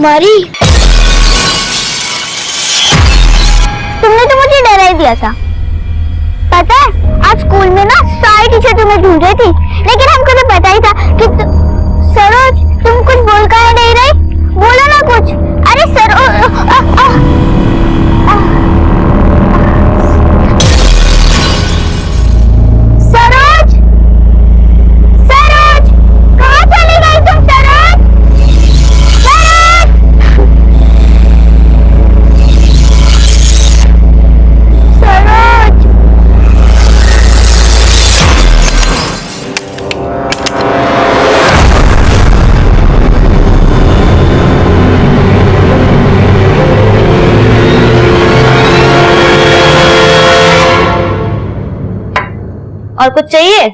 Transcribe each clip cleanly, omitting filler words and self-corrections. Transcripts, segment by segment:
कुमारी, तुमने तो मुझे डरा ही दिया था। पता है आज स्कूल में ना सारी टीचर तुम्हें ढूंढ रही थी, लेकिन हमको तो पता ही था कि सरोज तुम कुछ बोल कर नहीं रही। बोलो ना कुछ। अरे सरोज और कुछ चाहिए?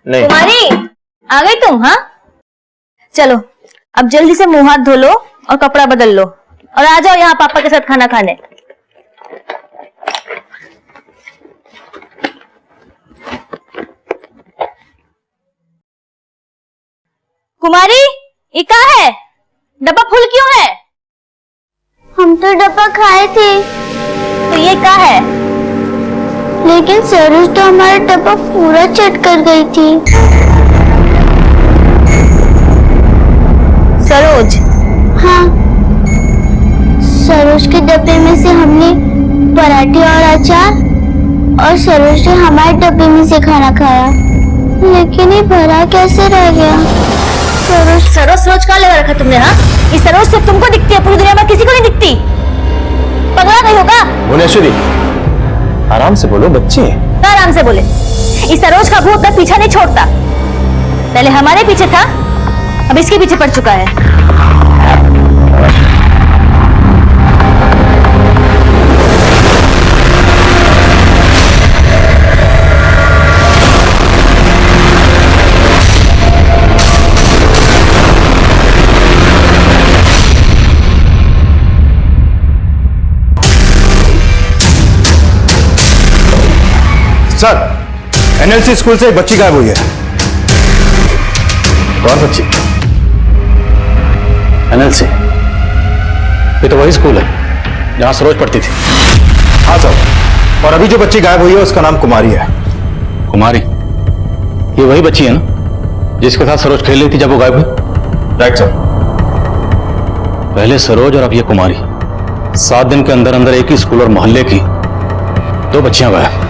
नहीं। कुमारी आ गई तुम? हाँ चलो अब जल्दी से मुंह हाथ धो लो और कपड़ा बदल लो और आ जाओ यहाँ पापा के साथ खाना खाने। कुमारी ये क्या है? डब्बा फुल क्यों है? हम तो डब्बा खाए थे। तो ये क्या है? लेकिन सरोज तो हमारा डब्बा पूरा चट कर गई थी। सरोज? हाँ, सरोज के डब्बे में से हमने पराठे और अचार और सरोज ने हमारे डब्बे में से खाना खाया, लेकिन ये भरा कैसे रह गया? सरोज सरोज कहाँ लगा रखा तुमने? हाँ ये सरोज सिर्फ तुमको दिखती है, पूरी दुनिया में किसी को नहीं दिखती। पगला नहीं होगा? भुवनेश्वरी आराम से बोलो, बच्चे। आराम से बोले। इस सरोज का भूत अपना पीछा नहीं छोड़ता। पहले हमारे पीछे था, अब इसके पीछे पड़ चुका है। सर, एनएलसी स्कूल से एक बच्ची गायब हुई है। कौन बच्ची? एनएलसी? ये तो वही स्कूल है जहां सरोज पढ़ती थी। हाँ सर, और अभी जो बच्ची गायब हुई है उसका नाम कुमारी है। कुमारी? ये वही बच्ची है ना जिसके साथ सरोज खेल रही थी जब वो गायब हुई? Right sir. पहले सरोज और अब ये कुमारी, 7 दिन के अंदर अंदर एक ही स्कूल और मोहल्ले की 2 बच्चियां गायब।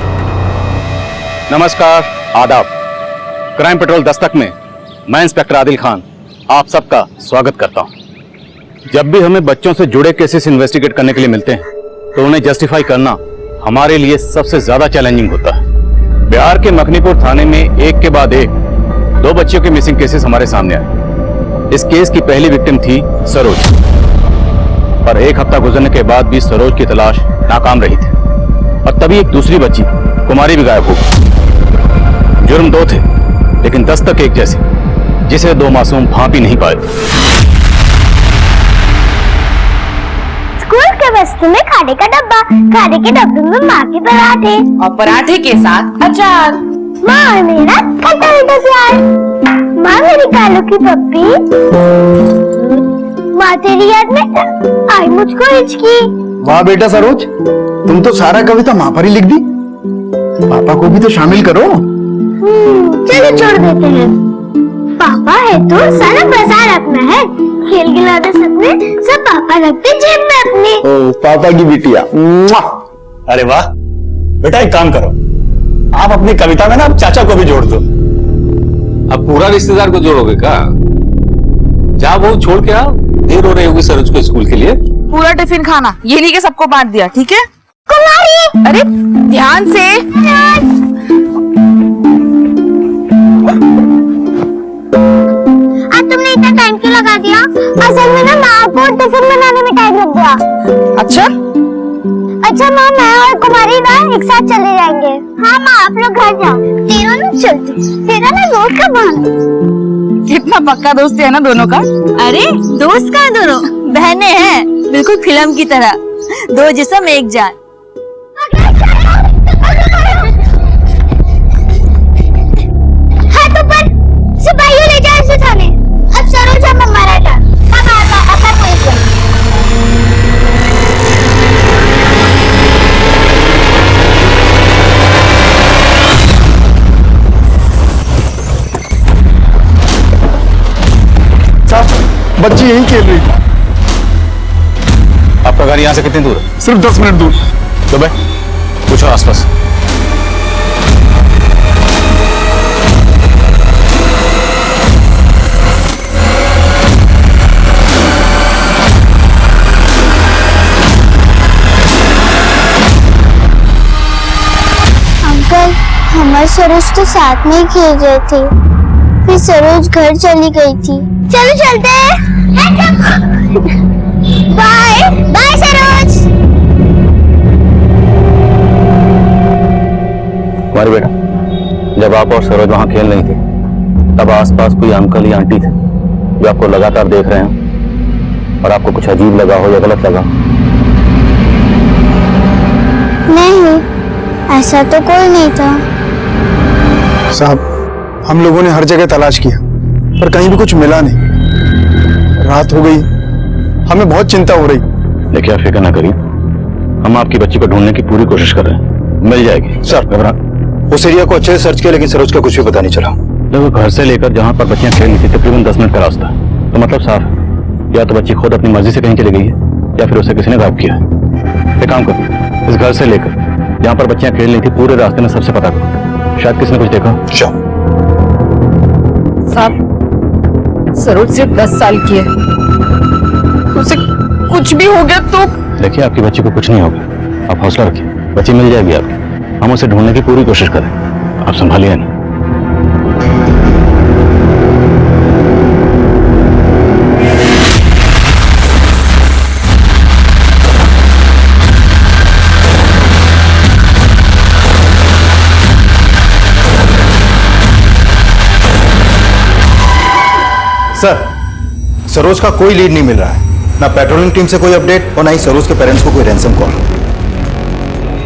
नमस्कार, आदाब। क्राइम पेट्रोल दस्तक में मैं इंस्पेक्टर आदिल खान आप सबका स्वागत करता हूं। जब भी हमें बच्चों से जुड़े केसेस इन्वेस्टिगेट करने के लिए मिलते हैं तो उन्हें जस्टिफाई करना हमारे लिए सबसे ज्यादा चैलेंजिंग होता है। बिहार के मखनीपुर थाने में एक के बाद एक 2 बच्चियों के मिसिंग केसेस हमारे सामने आए। इस केस की पहली विक्टिम थी सरोज, पर 1 हफ्ता गुजरने के बाद भी सरोज की तलाश नाकाम रही थी और तभी एक दूसरी बच्ची कुमारी भी गायब हो गई। जुर्म 2 थे लेकिन दस्तक एक जैसी, जिसे 2 मासूम भांप ही नहीं पाए। स्कूल के बस्ते में खाने का डब्बा, खाने के डब्बे में माँ के पराठे और पराठे के साथ अचार। माँ और मेरा खट्टा मीठा प्यार। माँ मेरी कालू की पप्पी। माँ तेरी याद में आई मुझको हिचकी। वाह बेटा सरोज, तुम तो सारा कविता माँ पर ही लिख दी। पापा को भी तो शामिल करो। चलो छोड़ देते हैं। पापा है तो सारा बाजार अपना है। खेल खिलौने सपने सब पापा रखते जेब में अपने। ओ, पापा की बिटिया। अरे वाह बेटा, एक काम करो, आप अपनी कविता में ना अब चाचा को भी जोड़ दो। अब पूरा रिश्तेदार को जोड़ोगे क्या? जा वो छोड़ के आओ, देर हो रही होगी सरोज को स्कूल के लिए। पूरा टिफिन खाना, ये नहीं कि सबको बांट दिया, ठीक है? कुमारी, अरे ध्यान से। आज तुमने इतना टाइम क्यों लगा दिया? असल में ना माँ को टिफिन बनाने में टाइम लग गया। अच्छा माँ, मैं और कुमारी ना एक साथ चले जाएंगे। हाँ माँ, आप लोग घर जाओ, तीनों लोग चलते। तेरा ना दोस्त का बहन। कितना पक्का दोस्ती है ना दोनों का। अरे दोस्त का दोनों बहनें हैं, बिल्कुल फिल्म की तरह, 2 जिस्म एक जान। हाथों पर सिपाहियों ले जाओ इसे थाने। अब सरोज हम हमारा टर्न। अब ऐसा कोई बच्ची यही खेल रही थी। आपका घर यहाँ से कितनी दूर है? सिर्फ 10 मिनट दूर। तो भाई पूछो आसपास। अंकल, हमारे सरोज तो साथ में ही खेल रहे थे, फिर सरोज घर चली गई थी। चलो चलते हैं। Bye bye Saroj. तुम्हारे बेटा, जब आप और सरोज वहां खेल रही थी तब आसपास कोई अंकल या आंटी थे जो आपको लगातार देख रहे हैं और आपको कुछ अजीब लगा हो या गलत लगा? नहीं, ऐसा तो कोई नहीं था। साहब, हम लोगों ने हर जगह तलाश किया पर कहीं भी कुछ मिला नहीं। रात हो गई, हमें बहुत चिंता हो रही। देखिए, आप फिक्र ना करिए, हम आपकी बच्ची को ढूंढने की पूरी कोशिश कर रहे हैं, मिल जाएगी। सर, घबरा उस एरिया को अच्छे से सर्च किया लेकिन सरोज का कुछ भी पता नहीं चला। देखो, घर से लेकर जहां पर बच्चियां खेल रही थी तकरीबन 10 मिनट का रास्ता है, तो मतलब साफ है, या तो बच्ची खुद अपनी मर्जी से कहीं चली गई है या फिर उसे किसी ने गायब किया है। एक काम करो, इस घर से लेकर जहां पर बच्चियां खेल रही थी पूरे रास्ते में सबसे पता करो, शायद किसी ने कुछ देखा। साहब, सरोज सिर्फ 10 साल की है, उसे कुछ भी हो गया तो। देखिए, आपकी बच्ची को कुछ नहीं होगा, आप हौसला रखिए, बच्ची मिल जाएगी आपकी। हम उसे ढूंढने की पूरी कोशिश करें, आप संभालिए ना। सर, सरोज का कोई लीड नहीं मिल रहा है, ना पेट्रोलिंग टीम से कोई अपडेट और ना ही सरोज के पेरेंट्स को कोई रैंसम कॉल।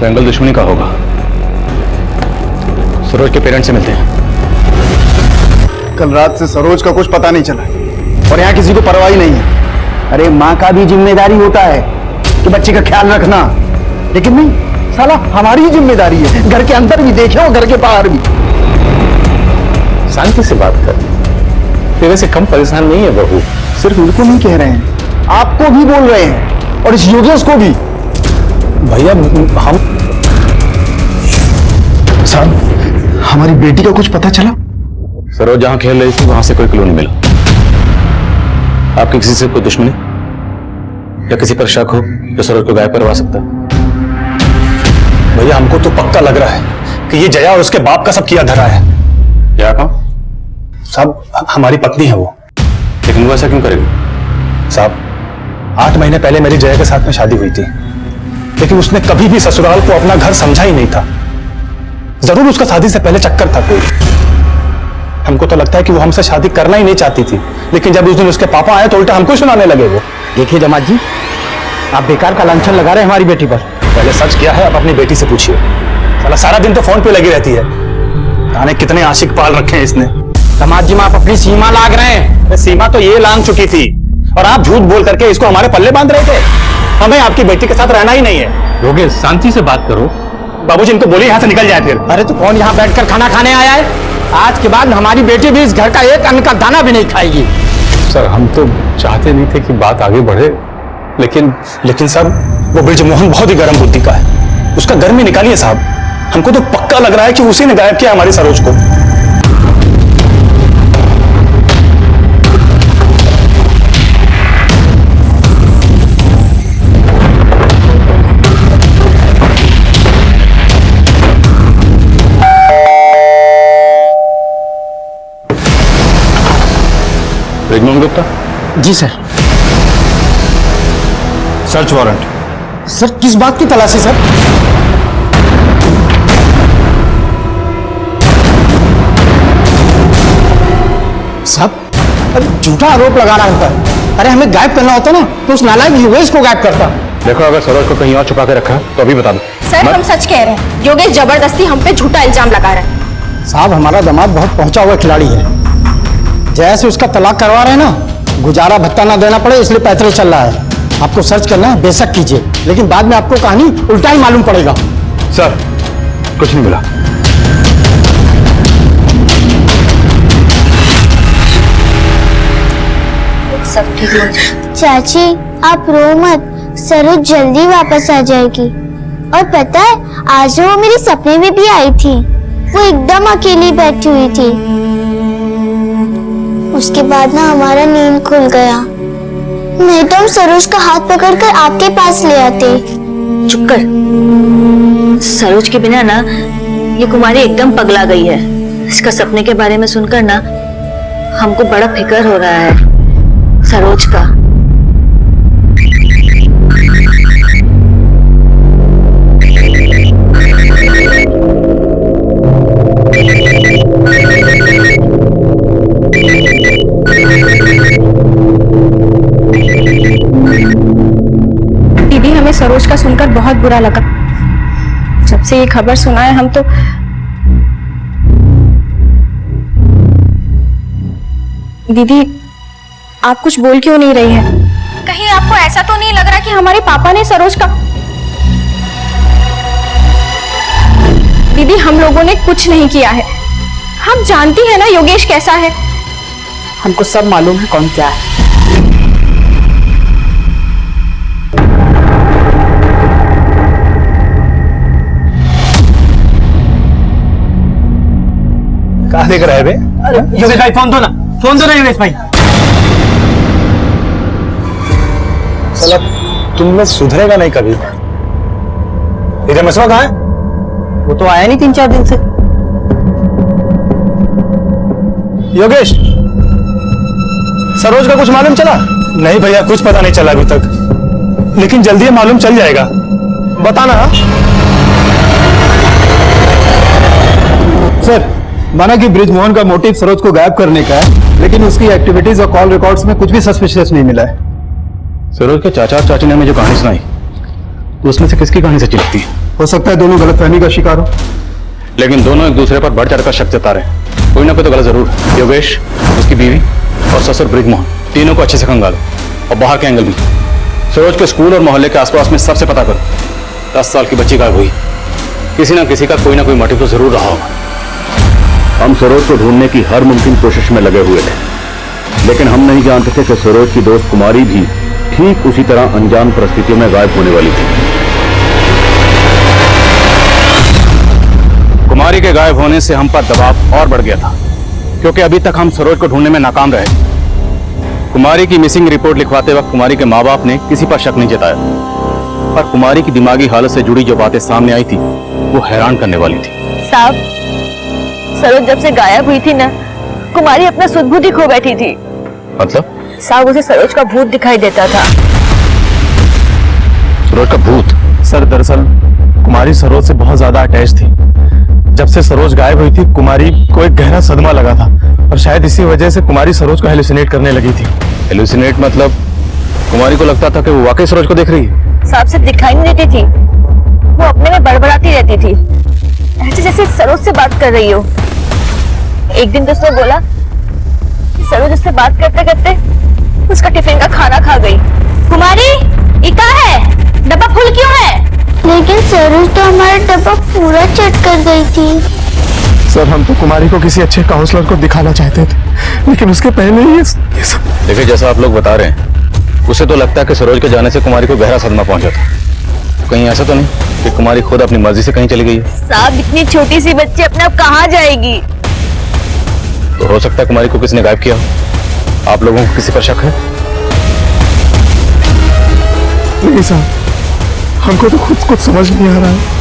तो एंगल दुश्मनी का होगा। सरोज के पेरेंट्स से मिलते हैं। कल रात से सरोज का कुछ पता नहीं चला और यहाँ किसी को परवाह ही नहीं है। अरे माँ का भी जिम्मेदारी होता है कि बच्चे का ख्याल रखना, लेकिन नहीं, साला हमारी ही जिम्मेदारी है, घर के अंदर भी देखे और घर के बाहर भी। शांति से बात कर, तेरे से कम परेशान नहीं है बहू। सिर्फ उनको नहीं कह रहे हैं, आपको भी बोल रहे हैं और इस योगेश को भी। भैया, हम साहब, हमारी बेटी का कुछ पता चला? सरोज जहां खेल रही थी वहां से कोई क्लू नहीं मिला। आपकी किसी से कोई दुश्मनी या किसी पर शक हो जो सरोज को गायब करवा सकता है? भैया, हमको तो पक्का लग रहा है कि ये जया और उसके बाप का सब किया धरा है। क्या कहा? साहब, हमारी पत्नी है वो। लेकिन वो ऐसा क्यों करेगी? साहब, 8 महीने पहले मेरी जया के साथ में शादी हुई थी, लेकिन उसने कभी भी ससुराल को अपना घर समझा ही नहीं था। जरूर उसका शादी से पहले चक्कर था कोई। हमको तो लगता है कि वो हमसे शादी करना ही नहीं चाहती थी, लेकिन जब उस दिन उसके पापा आए तो उल्टा हमको ही सुनाने लगे वो। देखिए जमात जी, आप बेकार का लांछन लगा रहे हैं हमारी बेटी पर। पहले सच क्या है, अब अपनी बेटी से पूछिए। साला सारा दिन तो फोन पे लगी रहती है, जाने कितने आशिक पाल रखे हैं इसने। समाज जी में आप अपनी सीमा लांघ रहे हैं। सीमा तो ये लांघ चुकी थी और आप झूठ बोल करके इसको हमारे पल्ले बांध रहे थे। हमें आपकी बेटी के साथ रहना ही नहीं है। योगेश, शांति से बात करो। बाबूजी, इनको बोलिए यहाँ से निकल जाए फिर। अरे तो कौन यहाँ बैठकर खाना खाने आया है? आज के बाद हमारी बेटी भी इस घर का एक अन्न का दाना भी नहीं खाएगी। सर, हम तो चाहते नहीं थे कि बात आगे बढ़े, लेकिन सर, वो ब्रिजमोहन बहुत ही गर्म बुद्धि का है, उसका गर्म ही निकालिए साहब। हमको तो पक्का लग रहा है कि उसी ने गायब किया हमारी सरोज को। ब्रिजमोहन गुप्ता? जी सर। Search warrant. सर, किस बात की तलाशी सर? साहब, अरे झूठा आरोप लगा रहा होता है। अरे हमें गायब करना होता ना तो उस नालायक योगेश को गायब करता। देखो, अगर सरोज को कहीं और छुपा के रखा है तो अभी बता दो। सर, हम सच कह रहे हैं, योगेश जबरदस्ती हम पे झूठा इल्जाम लगा रहा है। साहब, हमारा दामाद बहुत पहुंचा हुआ खिलाड़ी है। जैसे उसका तलाक करवा रहे हैं ना, गुजारा भत्ता ना देना पड़े इसलिए पैतरे चल रहा है। आपको सर्च करना है बेशक कीजिए, लेकिन बाद में आपको कहानी उल्टा ही मालूम पड़ेगा। सर, कुछ नहीं मिला। सब ठीक हो जाए। चाची आप रो मत, सरोज जल्दी वापस आ जाएगी। और पता है आज वो मेरे सपने में भी आई थी। वो एकदम अकेली बैठी हुई थी। उसके बाद ना हमारा नींद खुल गया। नहीं तो हम सरोज का हाथ पकड़कर आपके पास ले आते। चुप कर। सरोज के बिना ना ये कुमारी एकदम पगला गई है। इसका सपने के बारे में सुनकर ना हमको बड़ा फिक्र हो रहा है सरोज का। दीदी हमें सरोज का सुनकर बहुत बुरा लगा। जब से ये खबर सुना है हम तो दीदी आप कुछ बोल क्यों नहीं रही है? कहीं आपको ऐसा तो नहीं लग रहा कि हमारे पापा ने सरोज का? दीदी हम लोगों ने कुछ नहीं किया है। हम जानती हैं ना योगेश कैसा है। हमको सब मालूम है कौन क्या है। कहाँ देख रहा है बे? योगेश भाई फोन दो ना योगेश भाई। साला तुम में सुधरेगा नहीं कभी। इधर मसवा कहाँ है? वो तो आया नहीं 3-4 दिन से। योगेश, सरोज का कुछ मालूम चला? नहीं भैया कुछ पता नहीं चला अभी तक, लेकिन जल्दी ये मालूम चल जाएगा। बताना। सर माना कि ब्रिजमोहन का मोटिव सरोज को गायब करने का है, लेकिन उसकी एक्टिविटीज और कॉल रिकॉर्ड्स में कुछ भी सस्पिशियस नहीं मिला है। सरोज के चाचा और चाची ने हमें जो कहानी सुनाई तो उसमें से किसकी कहानी सच्ची लगती है? हो सकता है दोनों गलतफहमी का शिकार हो। लेकिन दोनों एक दूसरे पर बढ़ चढ़कर शक जता रहे हैं। कोई ना कोई तो गलत जरूर है। योगेश, उसकी बीवी और ससुर ब्रिजमोहन, तीनों को अच्छे से खंगालो और बाहर के एंगल भी। सरोज के स्कूल और मोहल्ले के आसपास में सबसे पता करो। 10 साल की बच्ची गायब हुई। किसी ना किसी का कोई ना कोई मोटिव तो जरूर रहा होगा। हम सरोज को ढूंढने की हर मुमकिन कोशिश में लगे हुए थे, लेकिन हम नहीं जानते थे कि सरोज की दोस्त कुमारी भी ठीक उसी तरह अनजान परिस्थितियों में गायब होने वाली थी। कुमारी के गायब होने से हम पर दबाव और बढ़ गया था, क्योंकि अभी तक हम सरोज को ढूंढने में नाकाम रहे। कुमारी की मिसिंग रिपोर्ट लिखवाते वक्त कुमारी के माँ बाप ने किसी पर शक नहीं जताया, पर कुमारी की दिमागी हालत से जुड़ी जो बातें सामने आई थी वो हैरान करने वाली थी। साहब, सरोज जब से गायब हुई थी ना, कुमारी अपना सुध-बुध ही खो बैठी थी। मतलब? साहब उसे सरोज का भूत दिखाई देता था। सरोज का भूत? सर दरअसल कुमारी सरोज से बहुत ज्यादा अटैच थी। जब से सरोज गायब हुई थी कुमारी को एक गहरा सदमा लगा था, और शायद इसी वजह से कुमारी सरोज को हेलुसिनेट करने लगी थी। हेलुसिनेट मतलब? कुमारी को लगता था कि वो वाकई सरोज को देख रही है। साहब से दिखाई नहीं देती थी, वो अपने में बड़बड़ाती रहती थी, ऐसे जैसे सरोज से बात कर रही हो। एक दिन तो उसने बोला कि सरोज उससे बात करते करते उसका टिफिन का खाना खा गई। कुमारी, ये क्या है? डब्बा फुल क्यों है? लेकिन सरोज तो हमारा डब्बा पूरा चट कर गई थी। सर हम तो कुमारी को किसी अच्छे काउंसलर को दिखाना चाहते थे, लेकिन उसके पहले ही ये सब। देखिए जैसा आप लोग बता रहे हैं, उसे तो लगता है कि सरोज के जाने से कुमारी को गहरा सदमा पहुंचा था। कहीं ऐसा तो नहीं कि कुमारी खुद अपनी मर्जी से कहीं चली गई है? साहब इतनी छोटी सी बच्ची अपने आप कहाँ जाएगी? तो हो सकता है कुमारी को किसी ने गायब किया हो। आप लोगों को किसी पर शक है? नहीं साहब, हमको तो खुद कुछ समझ नहीं आ रहा है।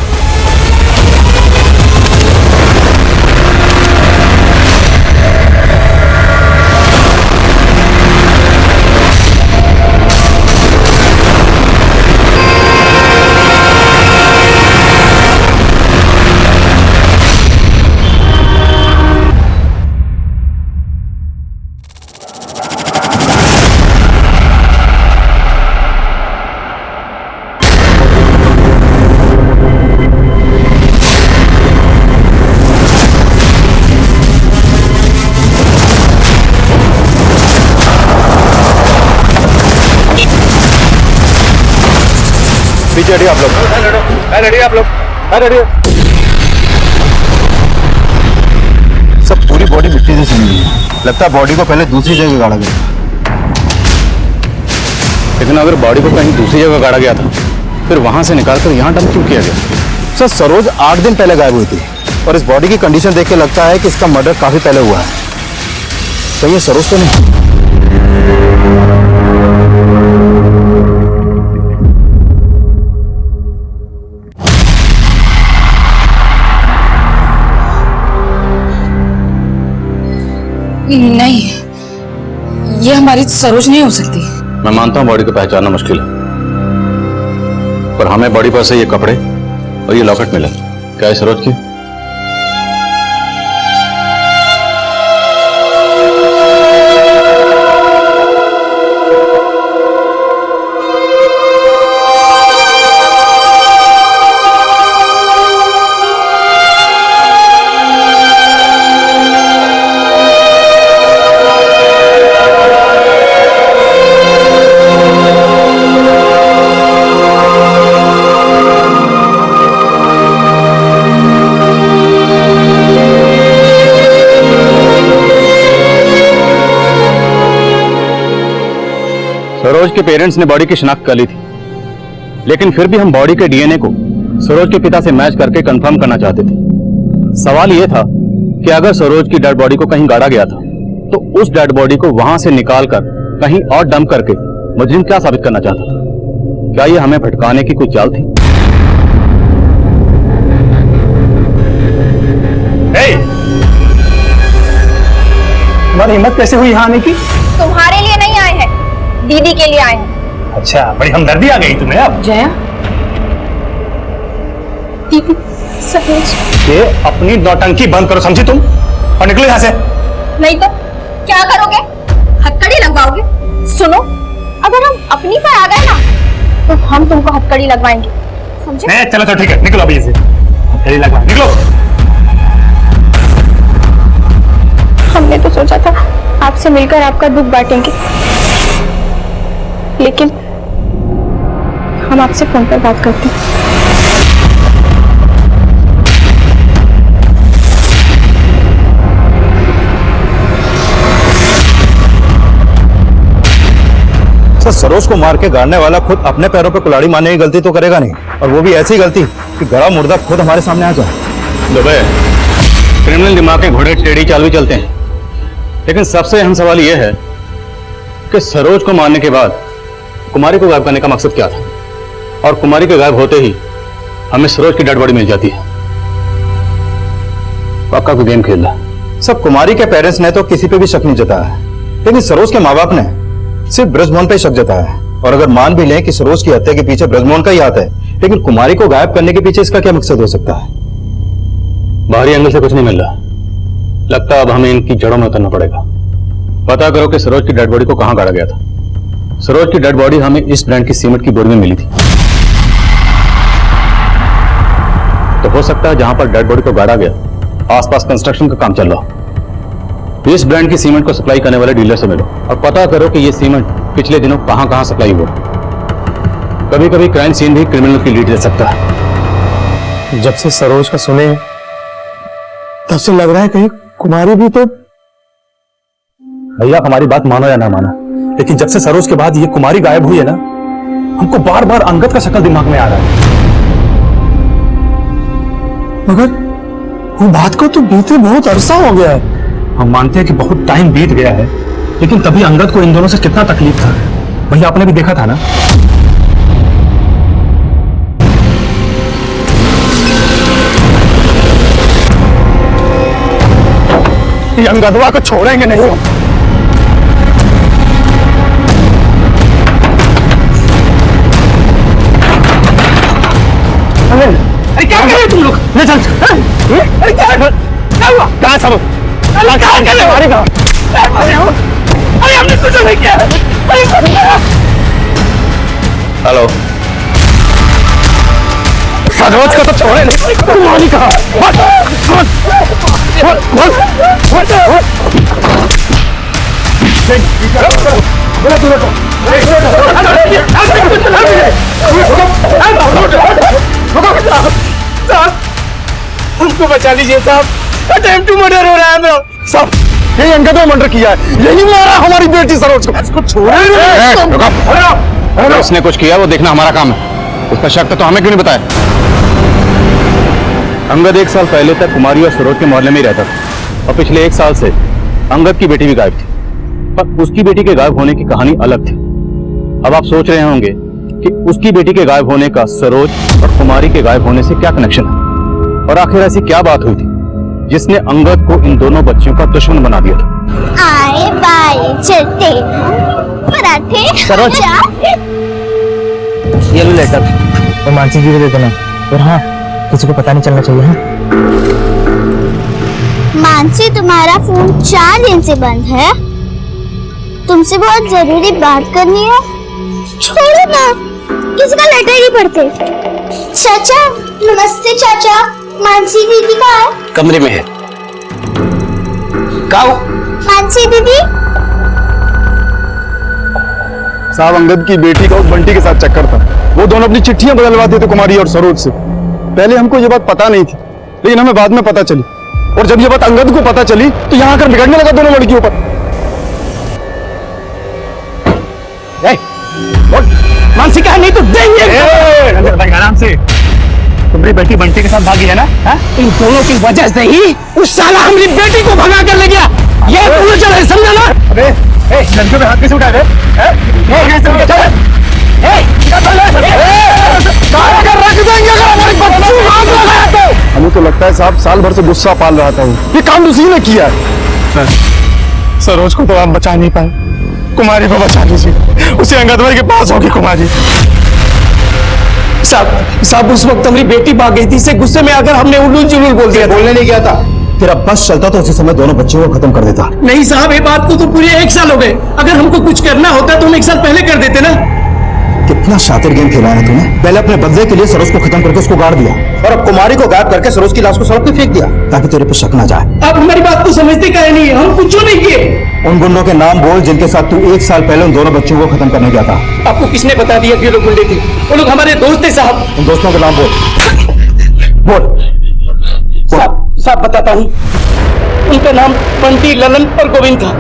पीछे हटिए आप लोग। सब पूरी बॉडी मिट्टी से सनी है। लगता है बॉडी को पहले दूसरी जगह गाड़ा गया। लेकिन अगर बॉडी को कहीं दूसरी जगह गाड़ा गया था, फिर वहां से निकालकर यहाँ डंप क्यों किया गया? सर सरोज 8 दिन पहले गायब हुई थी और इस बॉडी की कंडीशन देख के लगता है कि इसका मर्डर काफी पहले हुआ है। तो ये सरोज तो नहीं। नहीं, ये हमारी सरोज नहीं हो सकती। मैं मानता हूं बॉडी को पहचानना मुश्किल है, पर हमें बॉडी पर से ये कपड़े और ये लॉकेट मिला। क्या है सरोज की? सरोज के पेरेंट्स ने बॉडी की शिनाख्त कर ली थी, लेकिन फिर भी हम बॉडी के डीएनए को सरोज के पिता से मैच करके कंफर्म करना चाहते थे। सवाल यह था कि अगर सरोज की डेड बॉडी को कहीं गाड़ा गया था, तो उस डेड बॉडी को वहां से निकालकर कहीं और डंप करके मुजरिम क्या साबित करना चाहता था? क्या यह हमें भटकाने की कोई चाल थी? तुम्हारी हिम्मत कैसे हुई यहाँ आने की? तुम्हारे लिए नहीं आए हैं, दीदी के लिए आए हैं। अच्छा, बड़ी हमदर्दी आ गई तुम्हें अब। जया, दीदी, सरोज। ये अपनी नौटंकी बंद करो, समझी तुम? और निकलो यहाँ से। नहीं तो क्या करोगे? हथकड़ी लगवाओगे? सुनो, अगर हम अपनी पर आ गए ना, तो हम तुमको हथकड़ी लगवाएंगे, समझे? नहीं, चलो तो ठीक है, निकलो अभी से। हथकड़ी लगवा, निकलो। हमने तो सोचा था आपसे मिलकर आपका दुख बांटेंगे, लेकिन हम आपसे फोन पर बात करते हैं। सर सरोज को मार के गाड़ने वाला खुद अपने पैरों पर कुल्हाड़ी मारने की गलती तो करेगा नहीं, और वो भी ऐसी गलती कि गला मुर्दा खुद हमारे सामने आ जाए। दुबे, क्रिमिनल दिमाग के घोड़े टेढ़ी चाल भी चलते हैं, लेकिन सबसे अहम सवाल यह है कि सरोज को मारने के बाद कुमारी को गायब करने का मकसद क्या था? और कुमारी के गायब होते ही हमें सरोज की डेड बॉडी मिल जाती है। पक्का कोई गेम खेल रहा है। सब कुमारी के पेरेंट्स ने तो किसी पे भी शक नहीं जताया, लेकिन सरोज के माँ बाप ने सिर्फ ब्रजमोहन पे शक जताया है। और अगर मान भी लें कि सरोज की हत्या के पीछे ब्रजमोहन का ही हाथ है, लेकिन कुमारी को गायब करने के पीछे इसका क्या मकसद हो सकता है? बाहरी एंगल से कुछ नहीं मिल रहा, लगता अब हमें इनकी जड़ों में उतरना पड़ेगा। पता करो कि सरोज की डेड बॉडी को कहां गाड़ा गया था। सरोज की डेड बॉडी हमें इस ब्रांड की सीमेंट की बोरी में मिली थी, तो हो सकता है जहां पर डेड बॉडी को गाड़ा गया आसपास कंस्ट्रक्शन का काम चल रहा। इस ब्रांड की सीमेंट को सप्लाई करने वाले डीलर से मिलो और पता करो कि यह सीमेंट पिछले दिनों कहां सप्लाई हुआ। कभी कभी क्राइम सीन भी क्रिमिनल की लीड ले सकता है। जब से सरोज का सुने तब से लग रहा है कहीं कुमारी भी तो। भैया हमारी बात मानो या ना मानो, लेकिन जब से सरोज के बाद ये कुमारी गायब हुई है ना, हमको बार बार अंगद का शक्ल दिमाग में आ रहा है। मगर वो बात को तो बीते बहुत अरसा हो गया है। हम मानते हैं कि बहुत टाइम बीत गया है, लेकिन तभी अंगद को इन दोनों से कितना तकलीफ था, भैया आपने भी देखा था ना। ये अंगदवा को छोड़ेंगे नहीं हम। अरे क्या कर रहे तुम लोग? ले चल। अरे क्या हुआ? कहाँ सब? कहाँ कर रहे हो? अरे हमने कुछ नहीं किया। हेलो, सरोज को तो छोड़े नहीं, कुमारी कहाँ? हमको बचा लीजिए साहब, अटेम्प्ट टू मर्डर हो रहा है साहब। यही अंगद ने मर्डर किया है, यही मारा हमारी बेटी सरोज को। इसको छोड़े नहीं। अगर उसने कुछ किया वो देखना हमारा काम है। उसका शक तो हमें क्यों नहीं बताया? अंगद 1 साल पहले तक कुमारी और सरोज के मोहल्ले में ही रहता था और पिछले 1 साल से अंगद की बेटी भी गायब थी, पर उसकी बेटी के गायब होने की कहानी अलग थी। अब आप सोच रहे होंगे कि उसकी बेटी के गायब होने का सरोज और कुमारी के गायब होने से क्या कनेक्शन है, और आखिर ऐसी क्या बात हुई थी जिसने अंगद को इन दोनों बच्चियों का दुश्मन बना दिया था? आए बाए चलते पराठे सरोज। ये लो लेटर, और मानसी जी को दे देना। और हाँ, किसी को पता नहीं चलना चाहिए। हाँ? मानसी, तुम्हारा फोन 4 दिन से बंद है। तुमसे बहुत जरूरी बात करनी है। छोड़ो ना, किसी का लेटर ही पढ़ते। चाचा नमस्ते। चाचा, मानसी दीदी कहाँ है? कमरे में है। काऊ मानसी दीदी। साहब, अंगद की बेटी का उस बंटी के साथ चक्कर था। वो दोनों अपनी चिट्ठियां बदलवाते थे कुमारी और सरोज से। पहले हमको ये बात पता नहीं थी, लेकिन हमें बाद में पता चली। और जब ये बात अंगद को पता चली तो यहाँ आकर बिगड़ने लगा दोनों लड़कियों पर। मानसी कहा नहीं तो देंगे। आराम से। तुम्हारी बेटी बंटी के साथ भागी है ना? इन दोनों की वजह से ही उस साला हमारी बेटी को भगा कर ले गया। ये दोनों चले, समझा ना? अबे लड़कियों पे हाथ कैसे उठा रहे? हमें तो लगता है साहब साल भर से गुस्सा पाल रहा था। ये काम उसी ने किया है। सरोज को तो आप बचा नहीं पाए, कुमारी को बचा लीजिए। उसे अंगद भाई के पास होगी कुमारी। साहब उस वक्त हमारी बेटी भाग गई थी। इसे गुस्से में आकर हमने उल्लू जुलूल बोल दिया। बोलने नहीं गया था। तेरा बस चलता तो उसी समय दोनों बच्चों को खत्म कर देता। नहीं साहब, ये बात को तो पूरे 1 साल हो गए। अगर हमको कुछ करना होता तो हम 1 साल पहले कर देते ना। कितना शातिर गेम खेला है तूने। पहले अपने बदले के लिए सरोज को खत्म करके उसको गाड़ दिया, और अब कुमारी को गायब करके सरोज की लाश को सड़क पे फेंक दिया ताकि तेरे पे शक ना जाए। आप हमारी बात को समझते काहे नहीं? हम कुछ नहीं किए। उन गुंडों के नाम बोल जिनके साथ तू 1 साल पहले उन दोनों बच्चों को खत्म करने गया था। आपको किसने बता दिया कि ये लोग गुंडे थे? वो लोग हमारे दोस्त थे साहब। उन दोस्तों के नाम बोल। साहब बताता हूँ। उनका नाम बंटी, ललन और गोविंद था।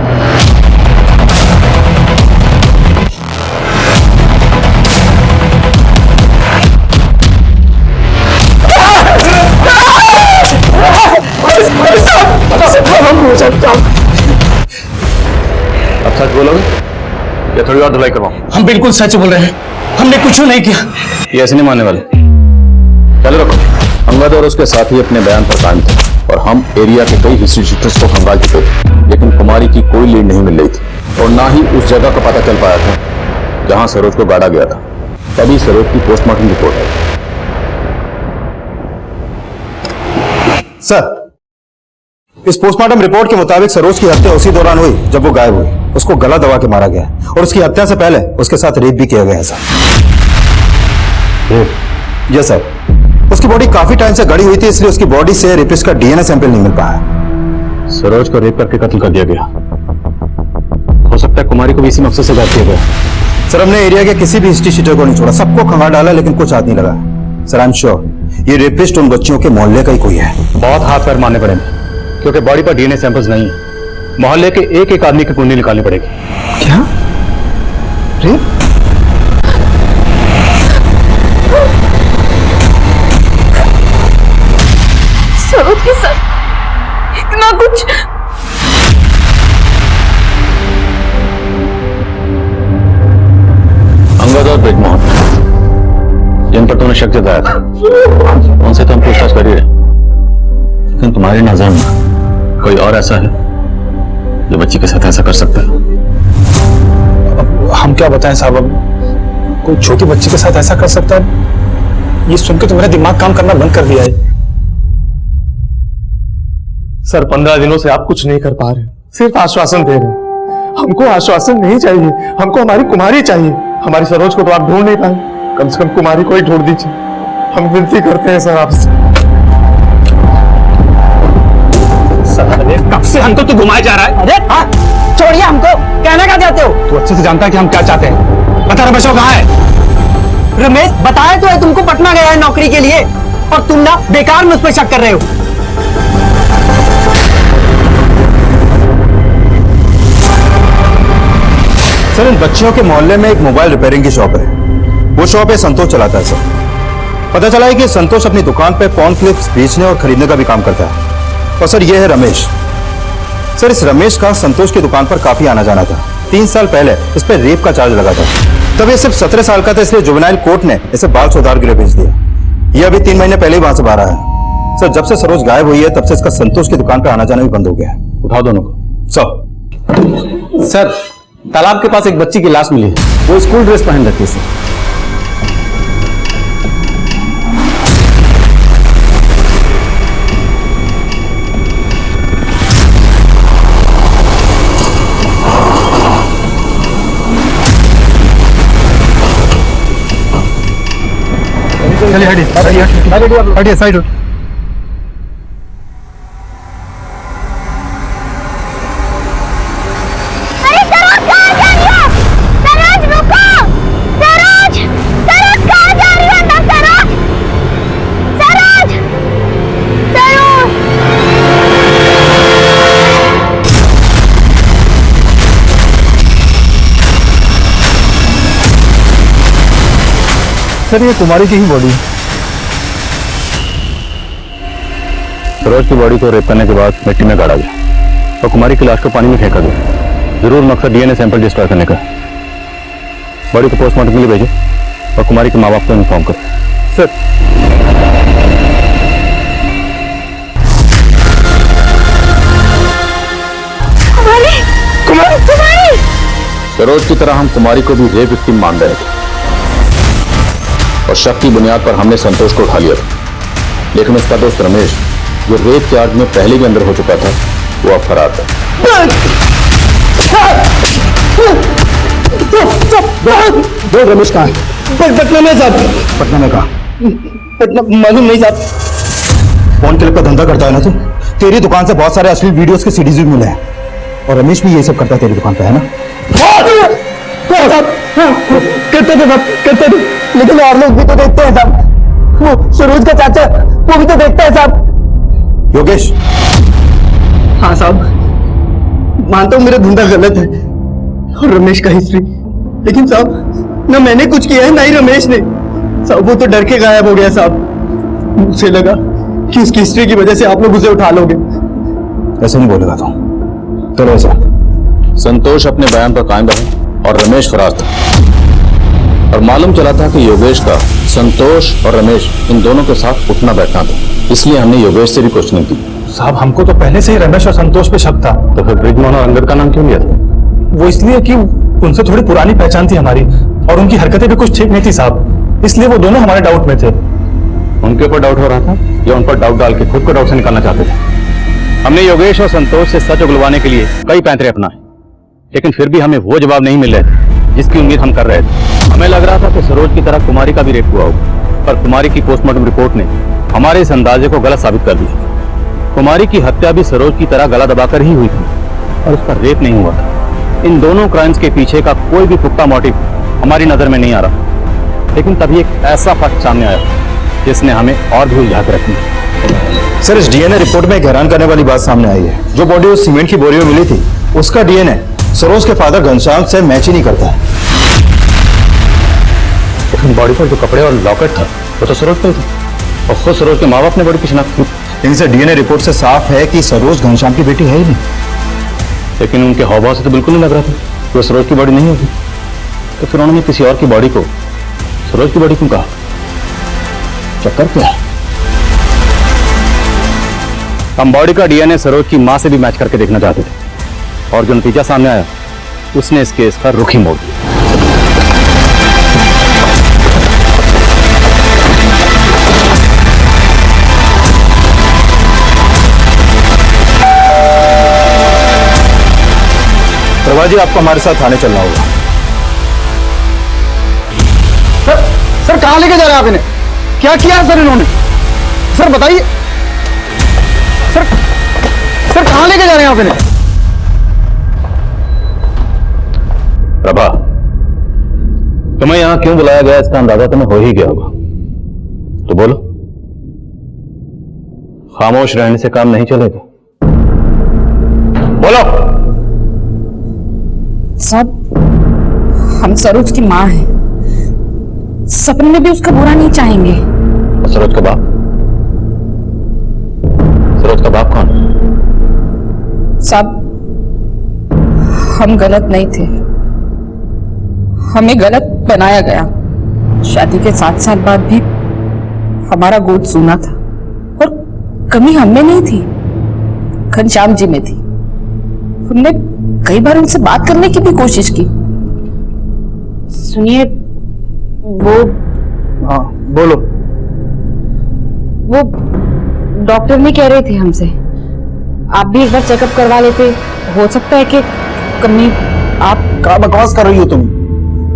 अब सच बोलोगे या थोड़ी और धुलाई करवाऊं? हम बिल्कुल सच बोल रहे हैं। हमने कुछ नहीं किया। ये ऐसे नहीं मानने वाले। चलो रखो। अंगद और उसके साथी अपने बयान पर कायम थे और हम एरिया के कई हिस्ट्री शीटर्स को खंगाल चुके थे, लेकिन कुमारी की कोई लीड नहीं मिल रही थी और ना ही उस जगह का पता चल पाया था जहां सरोज को गाड़ा गया था। तभी सरोज की पोस्टमार्टम रिपोर्ट आई। सर, इस पोस्टमार्टम रिपोर्ट के मुताबिक सरोज की हत्या उसी दौरान हुई जब वो गायब हुई। उसको गला दबा के मारा गया और उसकी हत्या से पहले उसके साथ रेप भी किया गया है सर। Yes sir. उसकी बॉडी काफी टाइम से गड़ी हुई थी, इसलिए उसकी बॉडी से रेपिस्ट का डीएनए सैंपल नहीं मिल पाया। सरोज को रेप करके कत्ल कर दिया गया। हो सकता है कुमारी को भी इसी मकसद से गायब किया गया। सर, हमने एरिया के किसी भी हिस्ट्री शीटर को नहीं छोड़ा, सबको खंगाल डाला, लेकिन कुछ हाथ नहीं लगा। सर, आई एम श्योर ये रेपिस्ट उन बच्चियों के मोहल्ले का ही कोई है। बहुत हाथ पैर मारने पड़ेंगे, क्योंकि बॉडी पर डीएनए सैंपल्स नहीं है। मोहल्ले के एक एक आदमी की कुंडली निकालनी पड़ेगी। क्या? रेप? सरोज के साथ इतना कुछ। अंगद और ब्रिजमोहन, जिन पर तूने शक जताया था, उनसे तो हम पूछताछ कर ही रहे, लेकिन तुम्हारी नजर में कोई और ऐसा है जो बच्ची के साथ ऐसा कर सकता है? हम क्या बताएं साहब, अब कोई छोटी बच्ची के साथ ऐसा कर सकता है, ये सुन के तो मेरा दिमाग काम करना बंद कर दिया है। सर, 15 दिनों से आप कुछ नहीं कर पा रहे, सिर्फ आश्वासन दे रहे हैं। हमको आश्वासन नहीं चाहिए, हमको हमारी कुमारी चाहिए। हमारी सरोज को तो आप ढूंढ नहीं पाए, कम से कम कुमारी को ही ढूंढ दीजिए। हम विनती करते हैं सर आपसे। कब से हमको तो घुमाया जा रहा है। अरे हाँ, छोड़िए हमको। कहना क्या चाहते हो? तू अच्छे से जानता है कि हम क्या चाहते हैं। बता रमेश कहाँ है? रमेश बताया तो है तुमको, पटना गया है नौकरी के लिए, और तुम ना बेकार मुझ पर शक कर रहे हो। सर, इन बच्चियों के मोहल्ले में एक मोबाइल रिपेयरिंग की शॉप है। वो शॉप है संतोष चलाता है सर। पता चला है कि संतोष अपनी दुकान पे पॉर्न क्लिप्स बेचने और खरीदने का भी काम करता है। और सर, ये है रमेश। सर, इस रमेश का संतोष की दुकान पर काफी आना जाना था। 3 साल पहले इस पर रेप का चार्ज लगा था। तब ये सिर्फ 17 साल का था, इसलिए जुवेनाइल कोर्ट ने इसे बाल सुधार के लिए भेज दिया। ये अभी 3 महीने पहले ही वहां से बाहर आया है। सर, जब से सरोज गायब हुई है तब से इसका संतोष की दुकान पर आना जाना भी बंद हो गया है। उठाओ दोनों को। सर, तालाब के पास एक बच्ची की लाश मिली है। वो स्कूल ड्रेस पहन रखी है। चलिए हटिए साइड। अरे सरोज, कहाँ जा रही हो? सरोज रुको। सरोज, सरोज कहाँ जा रही हो? ना सरोज, सरोज, सरोज। सर, ये कुमारी की ही बॉडी। सरोज की बॉडी को रेप करने के बाद मिट्टी में गाड़ा गया और कुमारी की लाश को पानी में फेंका गया। जरूर मकसद डीएनए सैंपल रजिस्टर करने का। बॉडी को पोस्टमार्टम के लिए भेजो और कुमारी के माँ बाप को इन्फॉर्म करो। सर, कुमारी, सरोज की तरह हम कुमारी को भी रेप विक्टिम मान रहे थे और शक की बुनियाद पर हमने संतोष को उठा लिया था। लेकिन उसका दोस्त रमेश, जो रेप चार्ज में पहले भी अंदर हो चुका था, वो अब फरार था। दो रमेश कहाँ है? पटना में साहब। पटना में कहाँ? पटना मालूम नहीं साहब। फोन क्लिप का धंधा करता है ना तू? तेरी दुकान से बहुत सारे असली वीडियोस के सीडीज भी मिले हैं और रमेश भी ये सब करता है तेरी दुकान पे, है ना? करते थे साहब, करते थे, लेकिन और लोग भी तो देखते हैं साहब। वो सरोज का चाचा, वो भी तो देखता है साहब। योगेश। हाँ साहब, मानता हूँ मेरा धंधा गलत है और रमेश का हिस्ट्री, लेकिन साहब ना मैंने कुछ किया है ना ही रमेश ने। साहब वो तो डर के गायब हो गया साहब। मुझे लगा कि उसकी हिस्ट्री की वजह से आप लोग उसे उठा लोगे। ऐसे नहीं बोलेगा तो चलो ऐसा। संतोष अपने बयान पर कायम रहे और रमेश फरार था। और मालूम चला था कि योगेश का संतोष और रमेश इन दोनों के साथ उठना बैठना था, इसलिए हमने योगेश से भी क्वेश्चनिंग की। साहब, हमको तो पहले से ही रमेश और संतोष पे शक था। तो फिर ब्रिजमोहन और अंगद का नाम क्यों लिया था? वो इसलिए कि उनसे थोड़ी पुरानी पहचान थी हमारी और उनकी हरकतें भी कुछ ठीक नहीं थी साहब, इसलिए वो दोनों हमारे डाउट में थे। उनके ऊपर डाउट हो रहा था या उन पर डाउट डाल के खुद को डाउट से निकालना चाहते थे? हमने योगेश और संतोष से सच उगलवाने के लिए कई पैंतरे अपनाए, लेकिन फिर भी हमें वो जवाब नहीं मिल रहे थे जिसकी उम्मीद हम कर रहे थे। हमें लग रहा था कि सरोज की तरह कुमारी का भी रेप हुआ होगा, पर कुमारी की पोस्टमार्टम रिपोर्ट ने हमारे इस अंदाजे को गलत साबित कर दिया। कुमारी की हत्या भी सरोज की तरह गला दबाकर ही हुई थी और उसका रेप नहीं हुआ था। इन दोनों क्राइम्स के पीछे का कोई भी पुख्ता मोटिव हमारी नजर में नहीं आ रहा, लेकिन तभी एक ऐसा फैक्ट सामने आया जिसने हमें और भी उलझा कर रखी। सर, इस डीएनए रिपोर्ट में एक हैरान करने वाली बात सामने आई है। जो बॉडी उस सीमेंट की बोरी में मिली थी, उसका डीएनए सरोज के फादर घनश्याम से मैच ही नहीं करता है। लेकिन बॉडी पर जो कपड़े और लॉकेट था वो तो सरोज पे था और खुद सरोज के माँ बाप ने बॉडी की शिनाख्त की। इनसे डीएनए रिपोर्ट से साफ है कि सरोज घनश्याम की बेटी है ही नहीं। लेकिन उनके हावभाव से तो बिल्कुल नहीं लग रहा था कि वो सरोज की बॉडी नहीं होगी। तो फिर उन्होंने किसी और की बॉडी को सरोज की बॉडी क्यों कहा? चक्कर क्या है? हम बॉडी का डीएनए सरोज की मां से भी मैच करके देखना चाहते थे और जो नतीजा सामने आया उसने इस केस का रुख ही मोड़ दिया। प्रभा जी, आपको हमारे साथ थाने चलना होगा। सर, कहां लेके जा रहे हैं आप इन्हें? क्या किया सर इन्होंने? सर बताइए। सर कहां लेके जा रहे हैं आप इन्हें? प्रभा, तुम्हें यहां क्यों बुलाया गया इसका अंदाजा तुम्हें हो ही गया होगा, तो बोलो। खामोश रहने से काम नहीं चलेगा, बोलो। साहब, हम सरोज की माँ हैं। सपने में भी उसका बुरा नहीं चाहेंगे। और सरोज का बाप? सरोज का बाप कौन? साहब, हम गलत नहीं थे, हमें गलत बनाया गया। शादी के 7 साल बाद भी हमारा गोद सूना था और कमी हमें नहीं थी, घनश्याम जी में थी। हमने कई बार उनसे बात करने की भी कोशिश की। सुनिए, वो हाँ बोलो। वो डॉक्टर नहीं कह रहे थे हमसे, आप भी एक बार चेकअप करवा लेते, हो सकता है कि कमी। आप क्या बकवास कर रही हो तुम?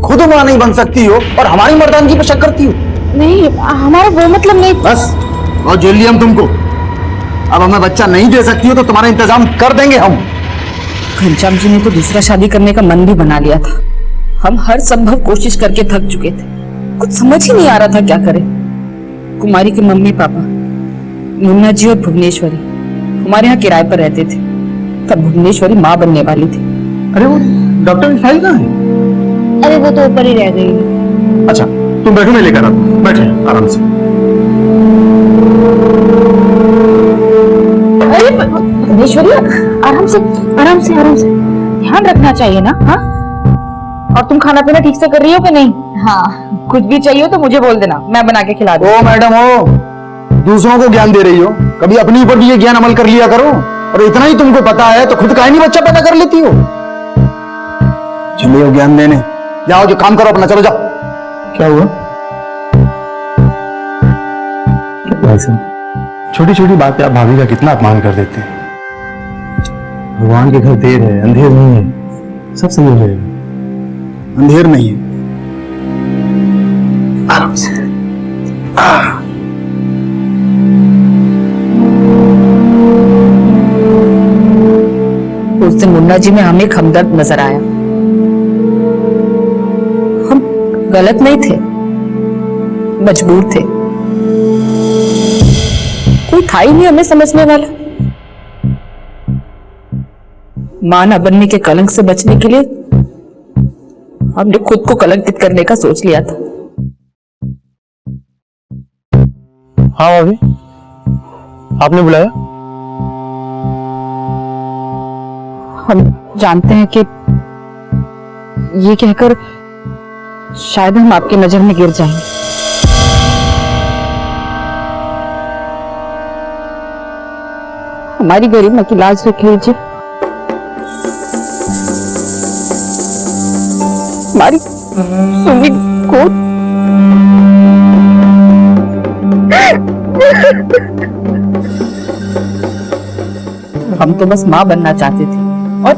खुद मां नहीं बन सकती हो और हमारी मर्दानगी पर शक करती हो। नहीं, हमारा वो मतलब नहीं। बस और जेल लिया हम तुमको। अब हमें बच्चा नहीं दे सकती हो तो तुम्हारा इंतजाम कर देंगे हम। घनश्याम जी ने तो दूसरा शादी करने का मन भी बना लिया था। हम हर संभव कोशिश करके थक चुके थे, कुछ समझ ही नहीं आ रहा था क्या करें। कुमारी के मम्मी पापा मुन्ना जी और भुवनेश्वरी हमारे यहाँ किराए पर रहते थे। तब भुवनेश्वरी माँ बनने वाली थी। अरे वो डॉक्टर की फाइल कहाँ है? अरे वो तो ऊपर ही रह गई। अच्छा तुम बैठो, मैं लेकर आता हूं। बैठे आराम से। अरे भुवनेश्वरी, आराम से आराम से आराम से, ध्यान रखना चाहिए ना। हाँ, और तुम खाना पीना ठीक से कर रही हो कि नहीं? हाँ, कुछ भी चाहिए तो मुझे बोल देना, मैं बना के खिला दूँ। ओ मैडम, ओ दूसरों को ज्ञान दे रही हो, कभी अपने ऊपर भी ये ज्ञान अमल कर लिया करो। और इतना ही तुमको पता है तो खुद का ही नहीं बच्चा पैदा कर लेती हो। चलिए ज्ञान देने जाओ, जो काम करो अपना, चलो जाओ। क्या हुआ भाई साहब? छोटी छोटी बातें आप भाभी का कितना अपमान कर देते हैं। भगवान के घर देर है, अंधेर नहीं है, सब सही हो जाएगा। अंधेर नहीं है, आराम से। उस दिन मुन्ना जी में हमें एक हमदर्द नजर आया। हम गलत नहीं थे, मजबूर थे। कोई था ही नहीं हमें समझने वाला। मां न बनने के कलंक से बचने के लिए हमने खुद को कलंकित करने का सोच लिया था। हाँ भाभी, आपने बुलाया? हम जानते हैं कि ये कहकर शायद हम आपकी नजर में गिर जाएंगे। हमारी गरिमा की लाज रख लीजिए। हमारी सुमी को हम तो बस मां बनना चाहते थे और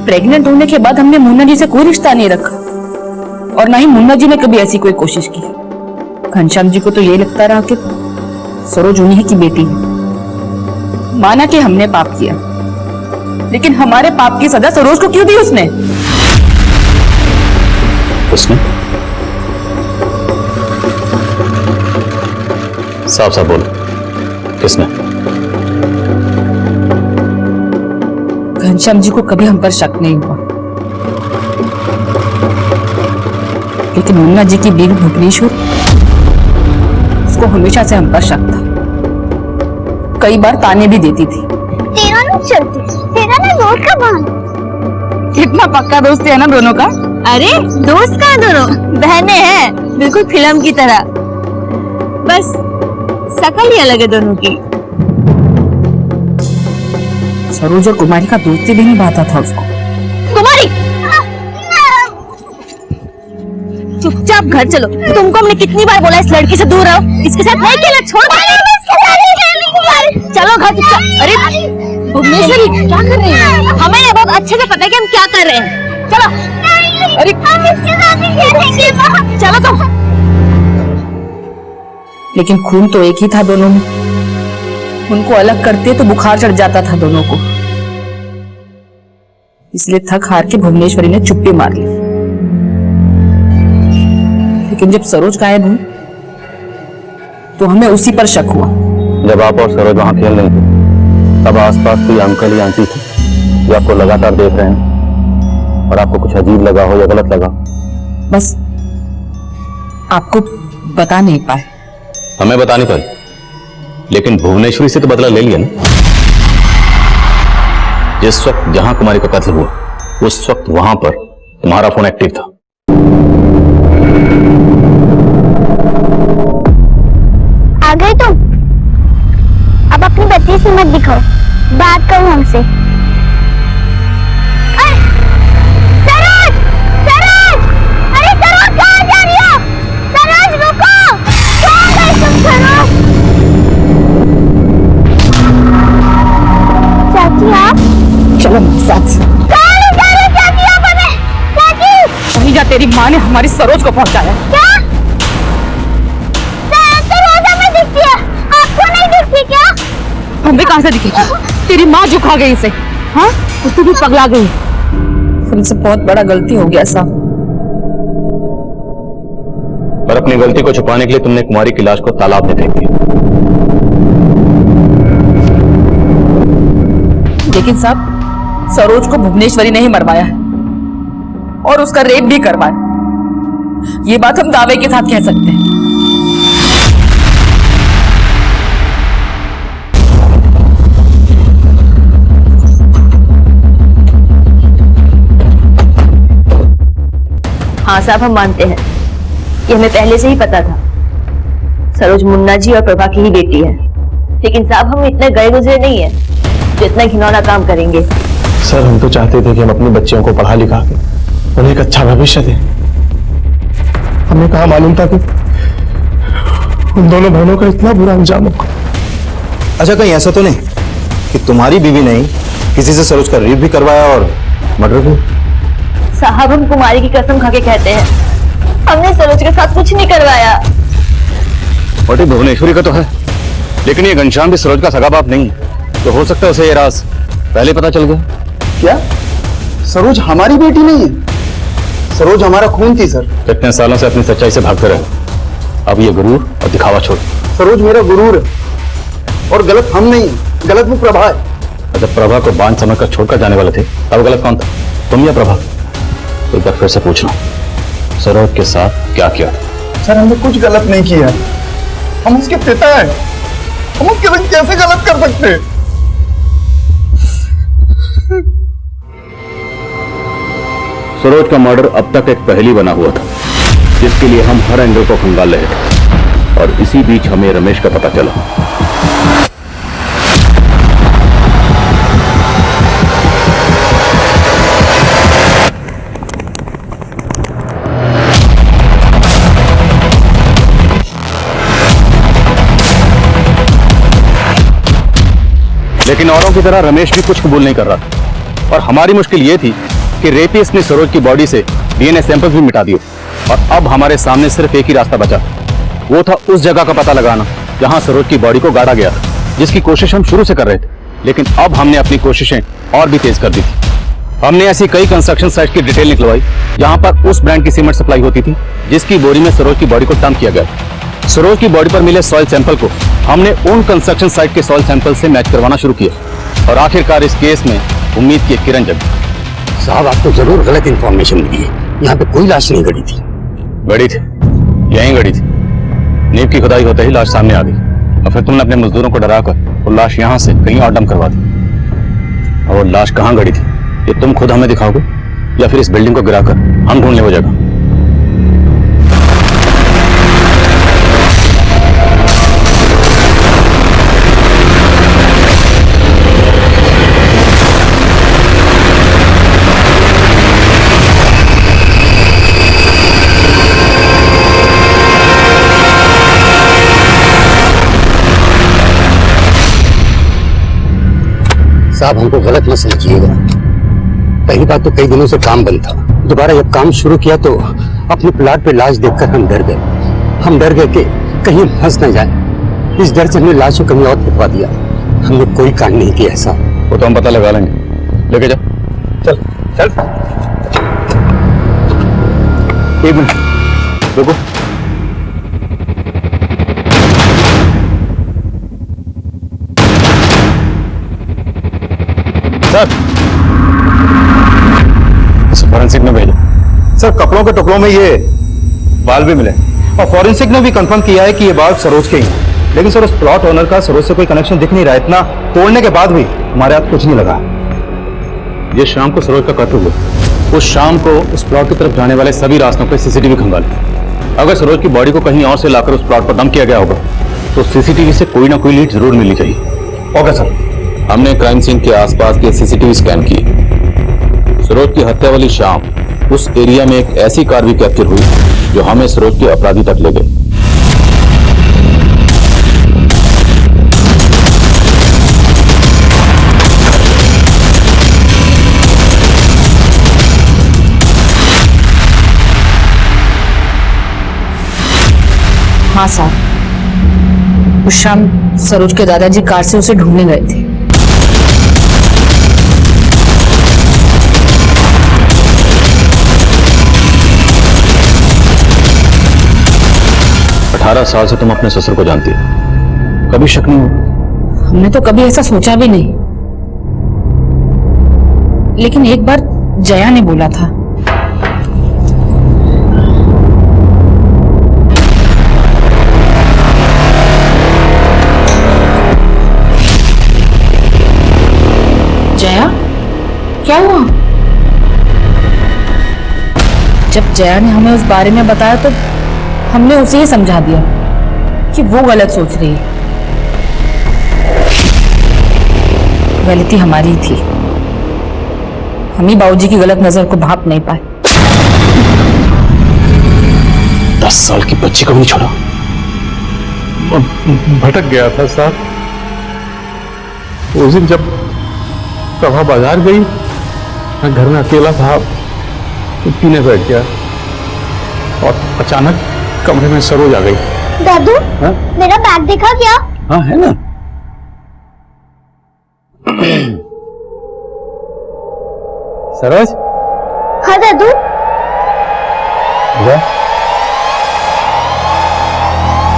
प्रेग्नेंट होने के बाद हमने मुन्ना जी से कोई रिश्ता नहीं रखा और ना ही मुन्ना जी ने कभी ऐसी कोई कोशिश की। घनश्याम जी को तो ये लगता रहा कि सरोज उन्हीं की बेटी है। माना कि हमने पाप किया, लेकिन हमारे पाप की सजा सरोज को क्यों दी उसने? उसने? साफ साफ बोलो, किसने? घनश्याम जी को कभी हम पर शक नहीं हुआ, लेकिन मुन्ना जी की बीवी भुवनेश्वर, उसको हमेशा से हम पर शक था। कई बार ताने भी देती थी। तेरा नहीं चलती, तेरा ना दोस्त का बहन। कितना पक्का दोस्ती है ना दोनों का। अरे दोस्त कहाँ, दोनों बहनें हैं, बिल्कुल फिल्म की तरह। बस शकल ही अलग है दोनों की। सरोज और कुमारी का दोस्ती भी नहीं बाता था उसको। कुमारी, चुपचाप घर चलो। तुमको हमने कितनी बार बोला इस लड़की से दूर रहो, इसके साथ नहीं खेलना, छोड़। चलो घर चुपचाप। अरे भुवनेश्वरी, क्या कर रही है? हमें ये बहुत अच्छे से पता है कि हम क्या कर रहे हैं। चलो। अरे चलो तुम। लेकिन खून तो एक ही था दोनों में। उनको अलग करते तो बुखार चढ़ जाता था दोनों को। इसलिए थक हार के भुवनेश्वरी ने चुप्पी मार ली। लेकिन जब सरोज गायब हुई तो हमें उसी पर शक हुआ। जब आप और सरोज वहां खेल रही थी, तब आसपास कोई अंकल या आंटी थे जो आपको लगातार देख रहे हैं और आपको कुछ अजीब लगा हो या गलत लगा बस आपको बता नहीं पाए। हमें बता नहीं पाई, लेकिन भुवनेश्वरी से तो बदला ले लिया ना। जिस वक्त जहां कुमारी का कत्ल हुआ उस वक्त वहां पर तुम्हारा फोन एक्टिव था। आ गए तुम? अब अपनी बच्ची से मत दिखाओ, बात करो हमसे। सरोज! सरोज! अरे सरोज, कहाँ जा रही हो? सरोज रुको! कहाँ गई तुम सरोज? चाची आप? चलो मेरे साथ। कहाँ ले जा रही हो चाची आप हमें? चाची! वहीं जा तेरी माँ ने हमारी सरोज को पहुंचाया। क्या? सरोज हमें दिखती है, आपको नहीं दिखती क्या? हमें कहां से दिखेगी? तेरी माँ झुका गई इसे। हाँ, तू भी पगला गई। हमसे बहुत बड़ा गलती हो गया साहब। और अपनी गलती को छुपाने के लिए तुमने कुमारी की लाश को तालाब में फेंक दिया। लेकिन साहब, सरोज को भुवनेश्वरी ने ही मरवाया है और उसका रेप भी करवाया। ये बात हम दावे के साथ कह सकते हैं। हाँ साहब, हम मानते हैं, ये हमें पहले से ही पता था। सरोज मुन्ना जी और प्रभा की ही बेटी है। लेकिन साहब, हम इतने गए गुजरे नहीं है जो इतना घिनौना काम करेंगे। सर, हम तो चाहते थे कि हम अपनी बच्चियों को पढ़ा लिखा के उन्हें एक अच्छा भविष्य दें। हमें कहाँ मालूम था कि उन दोनों बहनों का इतना बुरा अंजाम होगा। अच्छा, कहीं ऐसा तो नहीं कि तुम्हारी बीवी ने किसी से सरोज का रेप भी करवाया और मर्डर भी? साहब, हम कुमारी की कसम खा के कहते हैं, हमने सरोज के साथ कुछ नहीं करवाया। और भुवनेश्वरी का तो है, लेकिन ये घनश्याम भी सरोज का सगा बाप नहीं है। तो हो सकता है उसे ये राज पहले पता चल गया। क्या सरोज हमारी बेटी नहीं है? सरोज हमारा खून थी सर। इतने सालों से अपनी सच्चाई से भागते रहे, अब ये गुरूर और दिखावा छोड़। सरोज मेरा गुरूर है और गलत हम नहीं, गलत वो प्रभा है। जब प्रभा को बांध समझकर छोड़कर जाने वाले थे तब गलत कौन था, तुम या प्रभा? एक बार फिर से पूछना, सरोज के साथ क्या किया था? सर, हमने कुछ गलत नहीं किया, हम उसके पिता हैं, हम उसके साथ कैसे गलत कर सकते हैं? सरोज का मर्डर अब तक एक पहेली बना हुआ था, जिसके लिए हम हर एंगल को खंगाल रहे थे, और इसी बीच हमें रमेश का पता चला। लेकिन औरों की तरह रमेश भी कुछ कबूल नहीं कर रहा था, और हमारी मुश्किल ये थी कि रेपिस्ट ने सरोज की बॉडी से डीएनए सैंपल्स भी मिटा दिए, और अब हमारे सामने सिर्फ एक ही रास्ता बचा, वो था उस जगह का पता लगाना जहां सरोज की बॉडी को गाड़ा गया था, जिसकी कोशिश हम शुरू से कर रहे थे। लेकिन अब हमने अपनी कोशिशें और भी तेज कर दी थी। हमने ऐसी कई कंस्ट्रक्शन साइट की डिटेल निकलवाई जहां पर उस ब्रांड की सीमेंट सप्लाई होती थी जिसकी बोरी में सरोज की बॉडी को डंप किया गया। सरोज की बॉडी पर मिले सॉइल सैंपल को हमने उन कंस्ट्रक्शन साइट के सॉइल सैंपल से मैच करवाना शुरू किया, और आखिरकार इस केस में उम्मीद की एक किरण जगी। साहब, आपको जरूर गलत इंफॉर्मेशन मिली है। यहाँ पे कोई लाश नहीं गड़ी थी। गड़ी थी, यहीं गड़ी थी। नींव की खुदाई होते ही लाश सामने आ गई, और फिर तुमने अपने मजदूरों को डराकर वो लाश यहाँ से कहीं और डंप करवा दी। और वो लाश कहाँ गड़ी थी ये तुम खुद हमें दिखाओगे, या फिर इस बिल्डिंग को गिराकर हम ढूंढ ले वो जगह? साहब, हमको गलत मत समझिएगा। पहली बात तो कई दिनों से काम बंद था, दोबारा जब काम शुरू किया तो अपने प्लाट पे लाश देखकर हम डर गए। हम डर गए कि कहीं हम फंस न जाए। इस डर से हमने लाश को कहीं और फेंकवा दिया। हमने कोई कांड नहीं किया ऐसा। वो तो हम पता लगा लेंगे, लेके जाओ। चल चल। एक मिनट रुको। सर, इसे फॉरेंसिक में भेजो। सर कपड़ों के टुकड़ों में ये बाल भी मिले और फॉरेंसिक ने भी कंफर्म किया है कि ये बाल सरोज के ही हैं। लेकिन सर उस प्लॉट ओनर का सरोज से कोई कनेक्शन दिख नहीं रहा। इतना तोड़ने के बाद भी हमारे हाथ कुछ नहीं लगा। ये शाम को सरोज का कत्ल हुआ। उस शाम को उस प्लॉट की तरफ जाने वाले सभी रास्तों पर सीसीटीवी खंगाले। अगर सरोज की बॉडी को कहीं और से लाकर उस प्लॉट पर दम किया गया होगा तो सीसीटीवी से कोई ना कोई लीड जरूर मिलनी चाहिए। Okay sir. हमने क्राइम सीन के आसपास के सीसीटीवी स्कैन किए। सरोज की हत्या वाली शाम उस एरिया में एक ऐसी कार भी कैप्चर हुई जो हमें सरोज के अपराधी तक ले गई। हाँ साहब, उस शाम सरोज के दादाजी कार से उसे ढूंढने गए थे। अठारह साल से तुम अपने ससुर को जानती हो, कभी शक नहीं हुआ? हमने तो कभी ऐसा सोचा भी नहीं, लेकिन एक बार जया ने बोला था। जया, क्या हुआ? जब जया ने हमें उस बारे में बताया तो हमने उसे ही समझा दिया कि वो गलत सोच रही है। गलती हमारी ही थी, हम ही बाबूजी की गलत नजर को भांप नहीं पाए। 10 साल की बच्ची को भी नहीं छोड़ा। भटक गया था साहब। उस दिन जब प्रभा बाजार गई, मैं घर में अकेला था, तो पीने बैठ गया और अचानक कमरे में सरोज आ गई। दादू, मेरा बैग देखा क्या? हाँ है ना। सरोज? हाँ दादू।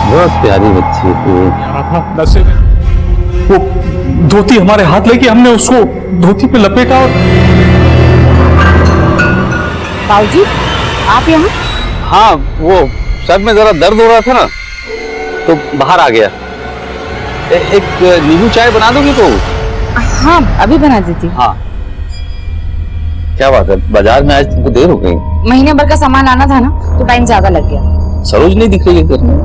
बहुत प्यारी बच्ची थी। नशे में वो धोती हमारे हाथ लेके हमने उसको धोती पे लपेटा और बाबूजी, आप यहाँ? हाँ, वो सर में जरा दर्द हो रहा था ना, तो बाहर आ गया। एक नींबू चाय बना दोगी तो? हाँ, अभी बना देती। हाँ। क्या बात है, बाजार में आज तुमको देर हो गई? महीने भर का सामान लाना था ना, तो टाइम ज्यादा लग गया। सरोज नहीं दिख रही है घर में?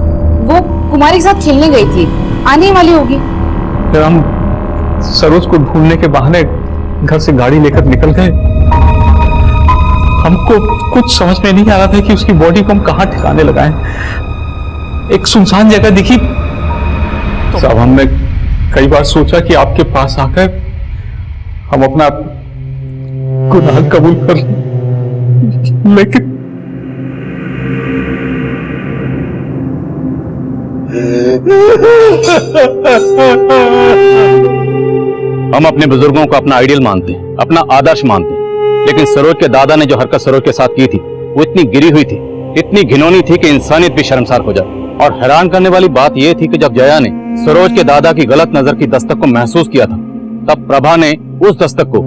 वो कुमारी के साथ खेलने गई थी, आने ही वाली होगी। फिर हम सरोज को ढूंढने के बहाने घर से गाड़ी लेकर निकल गए। हमको कुछ समझ में नहीं आ रहा था कि उसकी बॉडी को हम कहाँ ठिकाने लगाएं। एक सुनसान जगह दिखी तो साहब, हमने कई बार सोचा कि आपके पास आकर हम अपना गुनाह कबूल कर लें, लेकिन हम अपने बुजुर्गों को अपना आइडियल मानते हैं, अपना आदर्श मानते हैं, लेकिन सरोज के दादा ने जो हरकत सरोज के साथ की थी वो इतनी गिरी हुई थी, इतनी घिनौनी थी कि इंसानियत भी शर्मसार हो जाए। और हैरान करने वाली बात यह थी कि जब जया ने सरोज के दादा की गलत नजर की दस्तक को महसूस किया था, तब प्रभा ने उस दस्तक को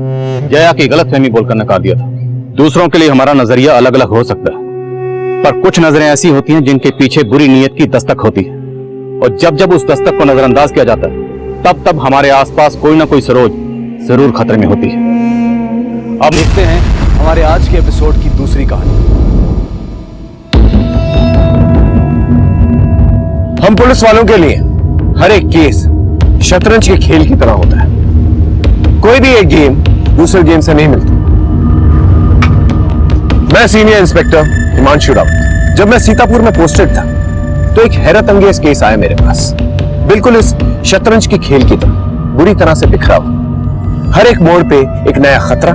जया की गलतफहमी बोलकर नकार दिया था। दूसरों के लिए हमारा नजरिया अलग अलग हो सकता है, पर कुछ नजरें ऐसी होती हैं जिनके पीछे बुरी नीयत की दस्तक होती है, और जब जब उस दस्तक को नजरअंदाज किया जाता है तब तब हमारे आसपास कोई ना कोई सरोज जरूर खतरे में होती है। अब देखते हैं हमारे आज के एपिसोड की दूसरी कहानी। हम पुलिस वालों के लिए हर एक केस शतरंज के खेल की तरह होता है। कोई भी एक गेम दूसरे गेम से नहीं मिलती। मैं सीनियर इंस्पेक्टर हिमांशु रावत। जब मैं सीतापुर में पोस्टेड था तो एक हैरत अंगेज केस आया मेरे पास, बिल्कुल इस शतरंज की खेल की तरह, बुरी तरह से बिखरा हुआ। हर एक मोड़ पे एक नया खतरा,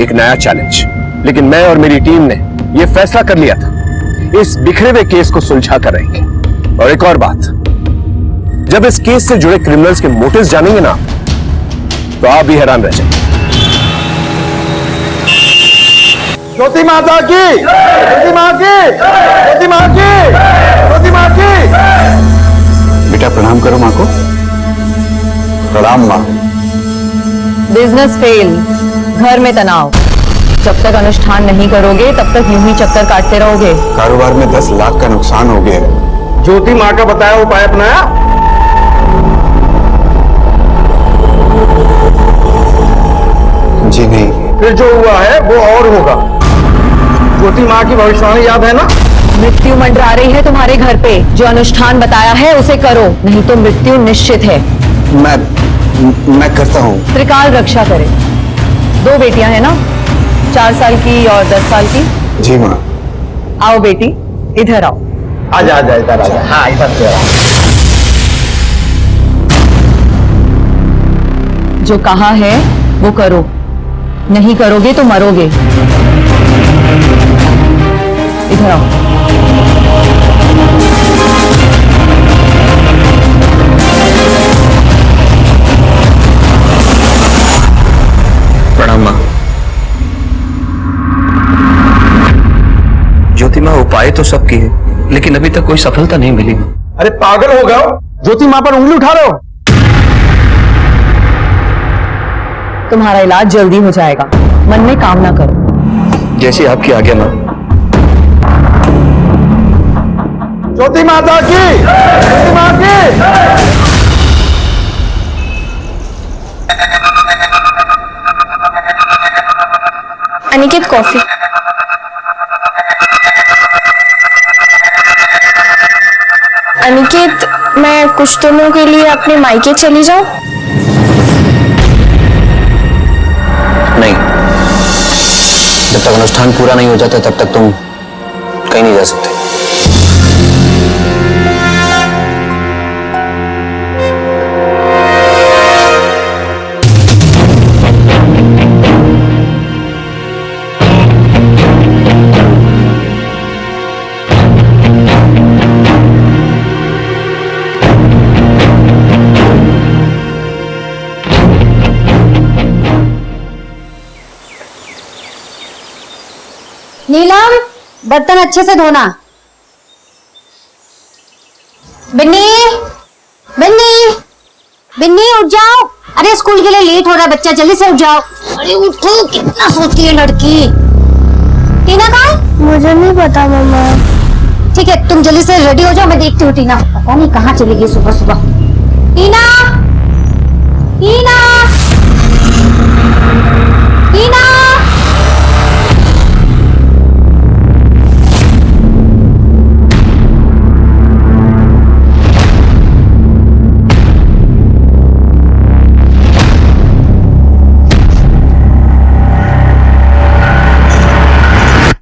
एक नया चैलेंज। लेकिन मैं और मेरी टीम ने यह फैसला कर लिया था, इस बिखरे हुए केस को सुलझा कर रहेंगे। और एक और बात, जब इस केस से जुड़े क्रिमिनल्स के मोटिव्स जानेंगे ना, तो आप भी हैरान रह जाएंगे। ज्योति माता की, ज्योति माँ की, ज्योति माँ की, ज्योति माँ की। बेटा प्रणाम करो माँ को। प्रणाम माँ। बिजनेस फेल, घर में तनाव, जब तक अनुष्ठान नहीं करोगे तब तक यूं ही चक्कर काटते रहोगे। कारोबार में 10 लाख का नुकसान हो गया। ज्योति माँ का बताया उपाय अपनाया? जी नहीं। फिर जो हुआ है वो और होगा। ज्योति माँ की भविष्यवाणी याद है ना? मृत्यु मंडरा रही है तुम्हारे घर पे, जो अनुष्ठान बताया है उसे करो, नहीं तो मृत्यु निश्चित है। मैं करता हूँ। त्रिकाल रक्षा करे। 2 बेटियां हैं ना, 4 साल की और 10 साल की। जी माँ। आओ बेटी, इधर आओ। आजा आजा इधर आजा। हाँ इधर से आओ। जो कहा है वो करो, नहीं करोगे तो मरोगे। इधर आओ। प्रणाम माँ। ज्योति माँ, उपाय तो सब किए लेकिन अभी तक कोई सफलता नहीं मिली। अरे पागल हो गए? ज्योति माँ पर उंगली उठा रहे हो? तुम्हारा इलाज जल्दी हो जाएगा, मन में कामना करो। जैसी आपकी आज्ञा माँ। ज्योति माता की, ज्योति माँ की। अनिकेत कॉफी। अनिकेत, मैं कुछ दिनों के लिए अपने मायके चली जाऊं? नहीं, जब तक अनुष्ठान पूरा नहीं हो जाता तब तक तुम कहीं नहीं जा सकते। नीलम, बर्तन अच्छे से धोना। बिन्नी, बिन्नी, बिन्नी उठ जाओ। अरे स्कूल के लिए लेट हो रहा है बच्चा, जल्दी से उठ जाओ। अरे उठो, कितना सोती है लड़की। टीना कहाँ है? मुझे नहीं पता मम्मा। ठीक है, तुम जल्दी से रेडी हो जाओ, मैं देखती हूँ। टीना पता नहीं कहाँ चली गई सुबह सुबह। टीना, टीना, टीना।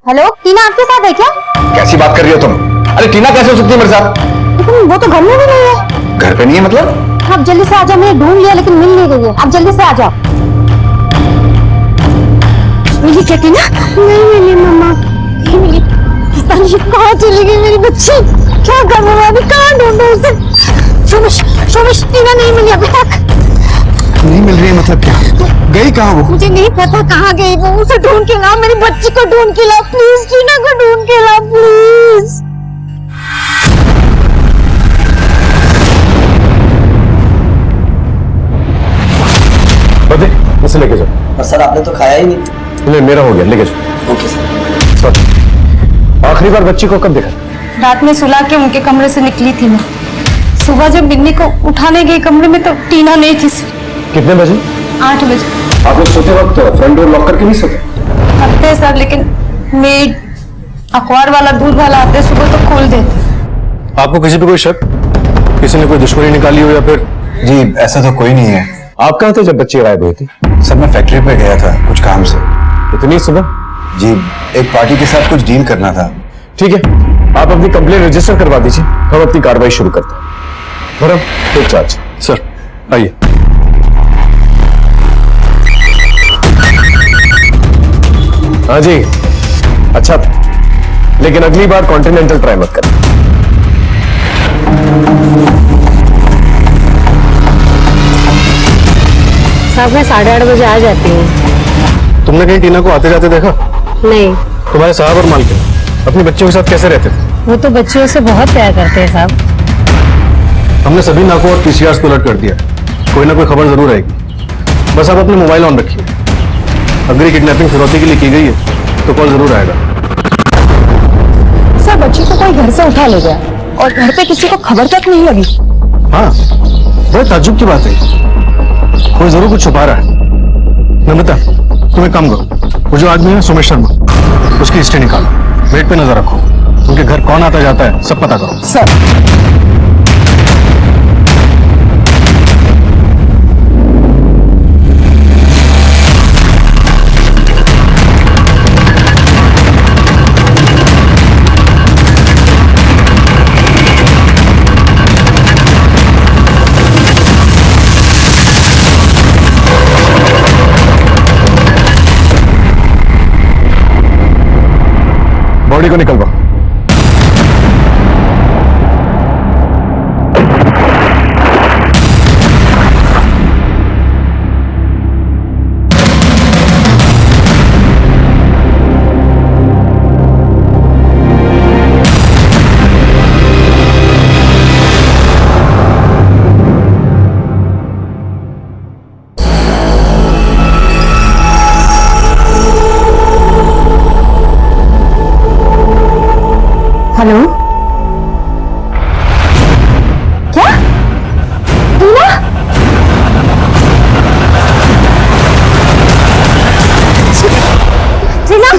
हेलो, टीना आपके साथ है क्या? कैसी बात कर रही हो तुम? अरे टीना कैसे हो सकती है मेरे साथ? लेकिन वो तो घर में भी नहीं है। घर पे नहीं है मतलब? आप जल्दी से आ जाओ, मैंने ढूंढ लिया लेकिन मिल नहीं रही है। आप जल्दी से आ जाओ। मिली क्या टीना? नहीं मिली मम्मा। नहीं मिली। पता नहीं कहाँ चली गई मेरी बच्ची। क्या करूँ मैं अभी, कहाँ ढूंढूं उसे? शोमिश, शोमिश, टीना नहीं मिली अभी तक। नहीं मिल रही है मतलब क्या? गई कहाँ वो? मुझे नहीं पता कहाँ गई वो। उसे ढूंढ के लाओ, मेरी बच्ची को ढूंढ के लाओ प्लीज। टीना को ढूंढ के लाओ प्लीज। बदे इसे लेके जाओ। सर आपने तो खाया ही नहीं। नहीं, मेरा हो गया, लेके जाओ। Okay sir. आखिरी बार बच्ची को कब देखा? रात में सुला के उनके कमरे से निकली थी मैं। सुबह जब बिन्नी को उठाने गई कमरे में तो टीना नहीं थी। कितने बजे? 8 बजे। आप लोग सोते वक्त फ्रंट डोर लॉक करके नहीं सोते? करते हैं सर, लेकिन मेड, अखबार वाला, दूध वाला आते सुबह तो खोल देते। आपको किसी पे कोई शक? किसी ने कोई दुश्मनी निकाली हो या फिर? जी ऐसा तो कोई नहीं है। आप कहाँ थे जब बच्ची गायब हुई थी? सर मैं फैक्ट्री पे गया था कुछ काम से। इतनी सुबह? जी एक पार्टी के साथ कुछ डील करना था। ठीक है, आप अपनी कंप्लेंट रजिस्टर करवा दीजिए, हम अपनी कार्रवाई शुरू करते हैं। धर्म, टेक चार्ज। सर आइए। हाँ जी, अच्छा लेकिन अगली बार कॉन्टिनेंटल ट्राई मत करना। साहब मैं 8:30 बजे आ जाती हूँ। तुमने कहीं टीना को आते जाते देखा? नहीं। तुम्हारे साहब और मालकिन अपनी बच्चियों के साथ कैसे रहते थे? वो तो बच्चियों से बहुत प्यार करते हैं साहब। हमने सभी नाकों और पीसीआर को अलर्ट कर दिया, कोई ना कोई खबर जरूर आएगी। बस आप अपने मोबाइल ऑन रखिए। अगर ये किडनैपिंग फिरौती के लिए की गई है तो कॉल जरूर आएगा। सर बच्ची को कोई घर से उठा ले गया और घर पे किसी को खबर तक नहीं लगी। हाँ, बड़े ताज्जुब की बात है, कोई जरूर कुछ छुपा रहा है। नमिता, तुम एक काम करो, वो जो आदमी है सोमेश शर्मा, उसकी हिस्ट्री निकालो, बेड पे नजर रखो, उनके घर कौन आता जाता है सब पता करो। सर बॉडी को निकलवा। हेलो, क्या टीना? टीना,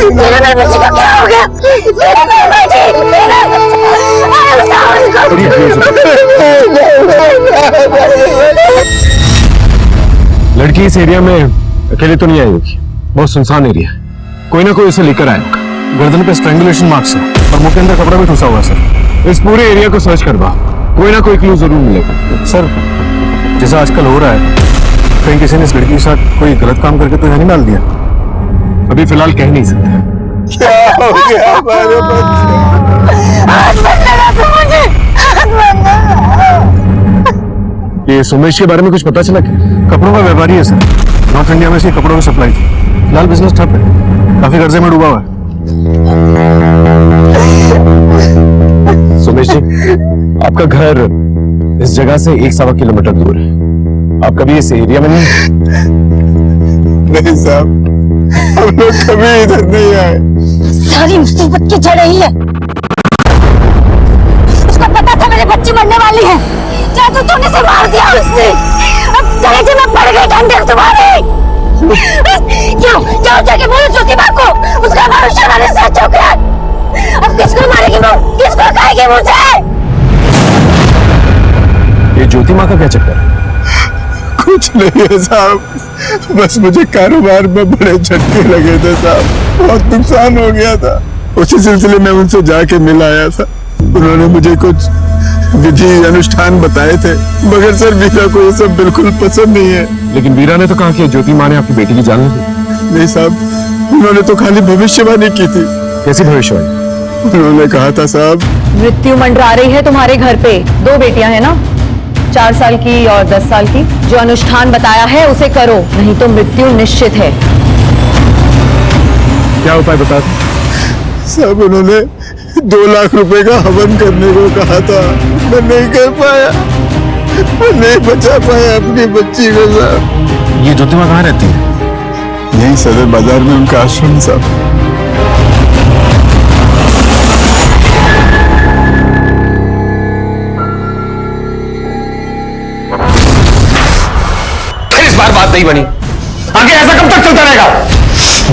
टीना मेरे बच्चे का क्या हो गया? टीना मेरे बच्चे, लड़की इस एरिया में अकेले तो नहीं आई होगी, बहुत सुनसान एरिया है, कोई ना कोई इसे लेकर आएगा। गर्दन पे स्ट्रैंगुलेशन मार्क्स है और मुंह के अंदर कपड़ा भी ठुसा हुआ है सर। इस पूरे एरिया को सर्च करवा, कोई ना कोई क्लू जरूर मिलेगा। सर जैसा आजकल हो रहा है, कहीं किसी ने इस लड़की के साथ कोई गलत काम करके तो यहाँ नहीं डाल दिया? अभी फिलहाल कह नहीं सकते। क्या हो गया हमारे ये सोमेश के बारे में कुछ पता चला क्या? कपड़ों का व्यापारी है सर, नॉर्थ इंडिया में से कपड़ों की सप्लाई थी, फिलहाल बिजनेस ठप है, काफी कर्जे में डूबा हुआ है। सोमेश जी, आपका घर इस जगह से 1-1.25 किलोमीटर दूर है, आप कभी इस एरिया में नहीं साहब, हम लोग कभी इधर नहीं आए। सारी मुसीबत की जड़ यही है। उसको पता था मेरे बच्ची मरने वाली है, जादू तूने से मार दिया उसने। अब कलेजे में पड़ गई डंडे तुम्हारे। जाओ जाके बोलो ज्योति माँ को, उसका भरोसा मैंने सच हो गया। अब किसको मारेगी वो, किसको खाएगी मुझे? ये ज्योति माँ का क्या चक्कर है? कुछ नहीं है साहब, बस मुझे कारोबार में बड़े झटके लगे थे साहब, बहुत नुकसान हो गया था। उसी सिलसिले में उनसे जाके मिल आया था, उन्होंने मुझे कुछ विधि अनुष्ठान बताए थे, मगर सर वीरा को ये सब बिल्कुल पसंद नहीं है। लेकिन वीरा ने तो कहा कि ज्योति माँ ने आपकी बेटी की जान ली। नहीं साहब, उन्होंने तो खाली भविष्यवाणी की थी। कैसी भविष्यवाणी? उन्होंने कहा था साहब, मृत्यु मंडरा रही है तुम्हारे घर पे। 2 बेटियां हैं ना, 4 साल की और 10 साल की। जो अनुष्ठान बताया है उसे करो, नहीं तो मृत्यु निश्चित है। क्या उपाय बता दो? साहब उन्होंने 2 लाख रुपए का हवन करने को कहा था, मैं नहीं कर पाया, मैं नहीं बचा पाया अपनी बच्ची को साहब। ये ज्योति माँ कहाँ रहती है? यही सदर बाजार में उनका आश्रम साहब। इस बार बात नहीं बनी, आगे ऐसा कब तक चलता रहेगा?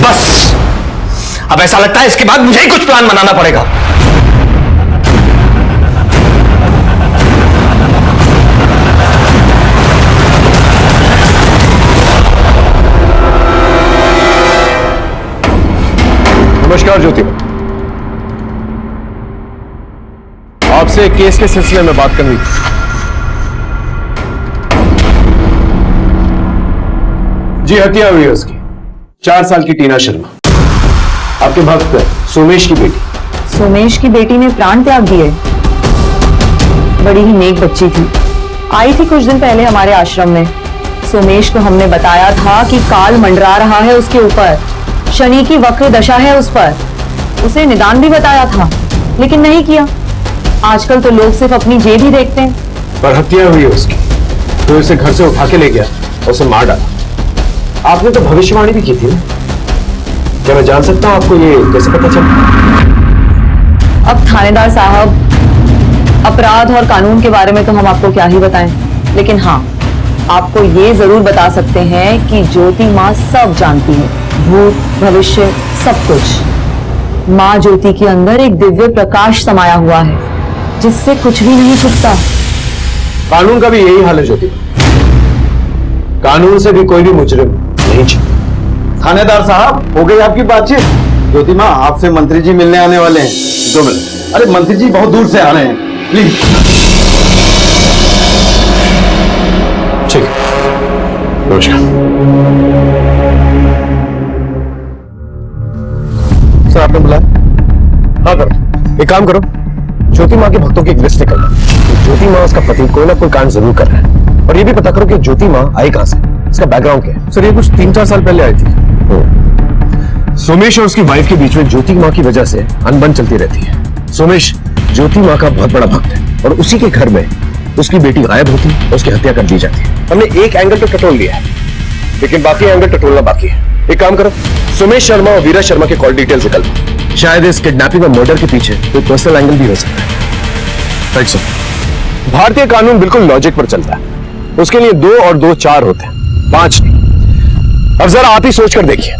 बस अब ऐसा लगता है इसके बाद मुझे ही कुछ प्लान बनाना पड़ेगा। नमस्कार ज्योति, आपसे एक केस के सिलसिले में बात करनी थी। जी, हत्या हुई है उसकी, 4 साल की टीना शर्मा, आपके भक्त सोमेश की बेटी। सोमेश की बेटी ने प्राण त्याग दिए। बड़ी ही नेक बच्ची थी, आई थी कुछ दिन पहले हमारे आश्रम में। सोमेश को हमने बताया था कि काल मंडरा रहा है उसके ऊपर, शनि की वक्र दशा है उस पर। उसे निदान भी बताया था, लेकिन नहीं किया। आजकल तो लोग सिर्फ अपनी जेब ही देखते हैं। पर हत्या हुई है उसकी, तो इसे घर से उठा के ले गया और उसे मार डाला। आपने तो भविष्यवाणी भी की थी ना? क्या मैं जान सकता हूं आपको ये कैसे पता चला? अब थानेदार साहब, अपराध और कानून के बारे में तो हम आपको क्या ही बताएं, लेकिन हाँ, आपको ये जरूर बता सकते हैं कि ज्योति माँ सब जानती है, भूत भविष्य सब कुछ। माँ ज्योति के अंदर एक दिव्य प्रकाश समाया हुआ है जिससे कुछ भी नहीं छुपता। कानून का भी यही हाल है ज्योति। कानून से भी कोई भी मुजरिम नहीं छुपता। थानेदार साहब, हो गई आपकी बातचीत? ज्योति माँ, आपसे मंत्री जी मिलने आने वाले हैं। 2 मिनट। अरे मंत्री जी बहुत दूर से आ रहे हैं, प्लीज। ठीक है, नमस्कार। सर आपने बुलाया? हाँ करो, एक काम करो, ज्योति माँ के भक्तों की एक लिस्ट निकालो। तो ज्योति माँ उसका पति कोई ना कोई कांड जरूर कर रहा है, और ये भी पता करो कि ज्योति माँ आई कहां से, इसका बैकग्राउंड क्या है। सर ये कुछ 3-4 साल पहले आई थी। सोमेश और उसकी वाइफ के बीच में ज्योति माँ की वजह से अनबन चलती रहती है। सोमेश ज्योति माँ का बहुत बड़ा भक्त है, और उसी के घर में उसकी बेटी गायब होती है और उसकी हत्या कर दी जाती है। हमने एक एंगल तो टटोल लिया है, लेकिन बाकी एंगल टटोलना बाकी है। एक काम करो, सुमेश शर्मा और वीरा शर्मा के कॉल डिटेल्स निकालो। शायद इस किडनैपिंग और मर्डर के पीछे कोई पर्सनल एंगल भी हो सकता है। Right sir. भारतीय कानून बिल्कुल लॉजिक पर चलता है। उसके लिए 2 और 2 4 होते हैं, 5 नहीं। अब जरा आप ही सोच कर देखिए,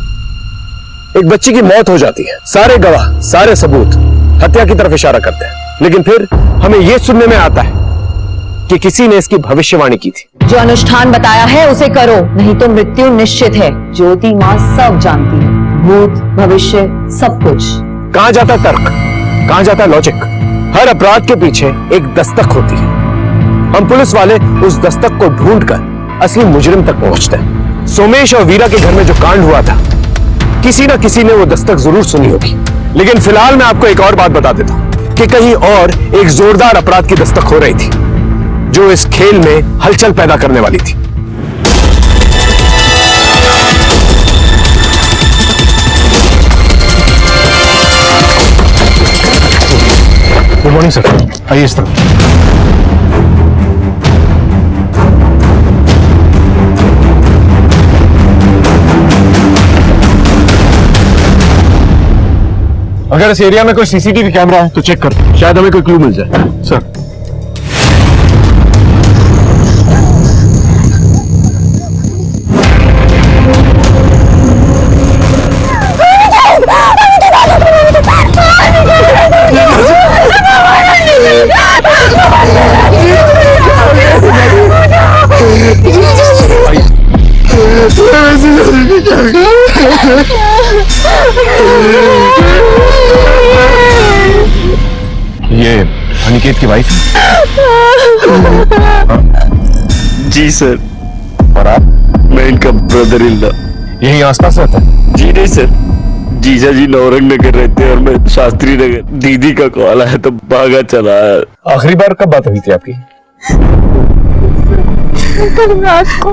एक बच्ची की मौत हो जाती है, सारे गवाह सारे सबूत हत्या की तरफ इशारा करते हैं, लेकिन फिर हमें यह सुनने में आता है कि किसी ने इसकी भविष्यवाणी की थी। जो अनुष्ठान बताया है उसे करो, नहीं तो मृत्यु निश्चित है। ज्योति माँ सब जानती है, भूत भविष्य सब कुछ। कहां जाता तर्क, कहां जाता लॉजिक? हर अपराध के पीछे एक दस्तक होती है। हम पुलिस वाले उस दस्तक को ढूंढकर असली मुजरिम तक पहुंचते हैं। सोमेश और वीरा के घर में जो कांड हुआ था, किसी ना किसी ने वो दस्तक जरूर सुनी होगी। लेकिन फिलहाल मैं आपको एक और बात बता देता हूं कि कहीं और एक जोरदार अपराध की दस्तक हो रही थी, जो इस खेल में हलचल पैदा करने वाली थी। गुड मॉर्निंग सर, आइए इस तरफ। अगर इस एरिया में कोई सीसीटीवी कैमरा है तो चेक कर, शायद हमें कोई क्लू मिल जाए। सर ये अनिकेत की वाइफ जी सर। और आप? मैं इनका ब्रदर इन लॉ। यही आसपास रहता है? जी नहीं सर, जीजा जी नौरंग नगर रहते हैं और मैं शास्त्री नगर। दीदी का कॉल आया तो भागा चला आया। आखिरी बार कब बात हुई थी आपकी? कल रात को।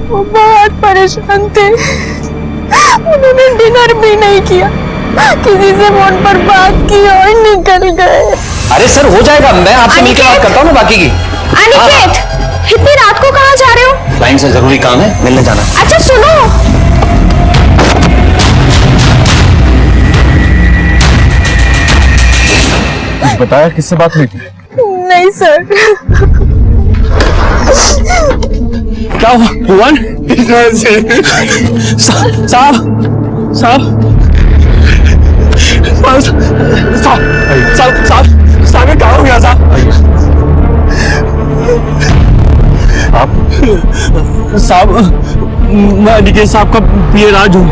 वो बहुत परेशान थे, उन्होंने डिनर भी नहीं किया, किसी से फोन पर बात की और निकल गए। अरे सर हो जाएगा, मैं आपसे मिलकर बात करता हूँ ना बाकी की। अनिकेत, इतनी रात को कहाँ जा रहे हो? क्लाइंट से जरूरी काम है, मिलने जाना। अच्छा सुनो, बताया किससे बात हुई थी? नहीं सर। क्या हुआ? भुवन साहब साहब साहब साहब साहब साहब क्या हो गया साहब? आप? साहब मैं अनिकेत साहब का पीए राज हूँ।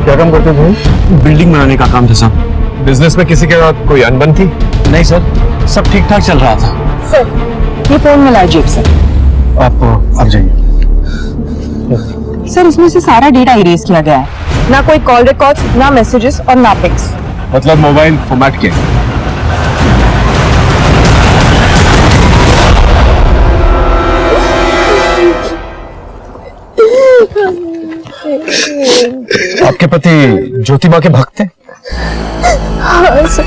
क्या काम करते थे? बिल्डिंग बनाने का काम था साहब। बिजनेस में किसी के साथ कोई अनबन थी? नहीं सर, सब ठीक ठाक चल रहा था। सर ये फोन मिला जेब से। आप जाइए। सर इसमें से सारा डेटा इरेज किया गया है, ना कोई कॉल रिकॉर्ड्स, ना मैसेजेस और ना पिक्स। मतलब मोबाइल फॉर्मेट किया? आपके पति ज्योति माँ के भक्त थे? हाँ सर,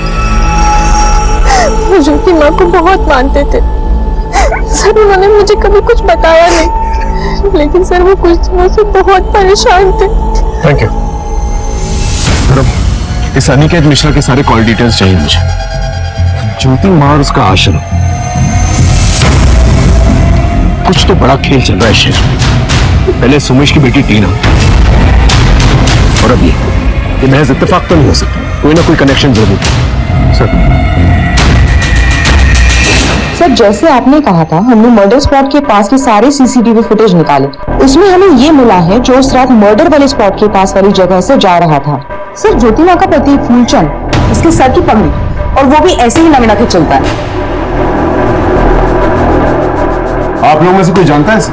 वो ज्योति माँ को बहुत मानते थे। सर उन्होंने मुझे कभी कुछ बताया नहीं, लेकिन सर वो कुछ दिनों से बहुत परेशान थे। Thank you. इस अनिकेत मिश्रा के सारे कॉल डिटेल्स चाहिए मुझे। ज्योति माँ और उसका आश्रम, कुछ तो बड़ा खेल चल रहा है शहर में। पहले सुमेश की बेटी टीना और अब ये महज इत्तेफाक तो नहीं हो सकता, कोई ना कोई कनेक्शन जरूर है। सर जैसे आपने कहा था, हमने मर्डर स्पॉट के पास की सारी सीसीटीवी फुटेज निकाले। उसमें हमें ये मिला है जो उस रात मर्डर वाले स्पॉट के पास वाली जगह से जा रहा था। सर ज्योतिमा का पति फूलचंद, उसके सर की पगड़ी, और वो भी ऐसे ही लंगड़ा के चलता है। आप लोगों में से कोई जानता है सर?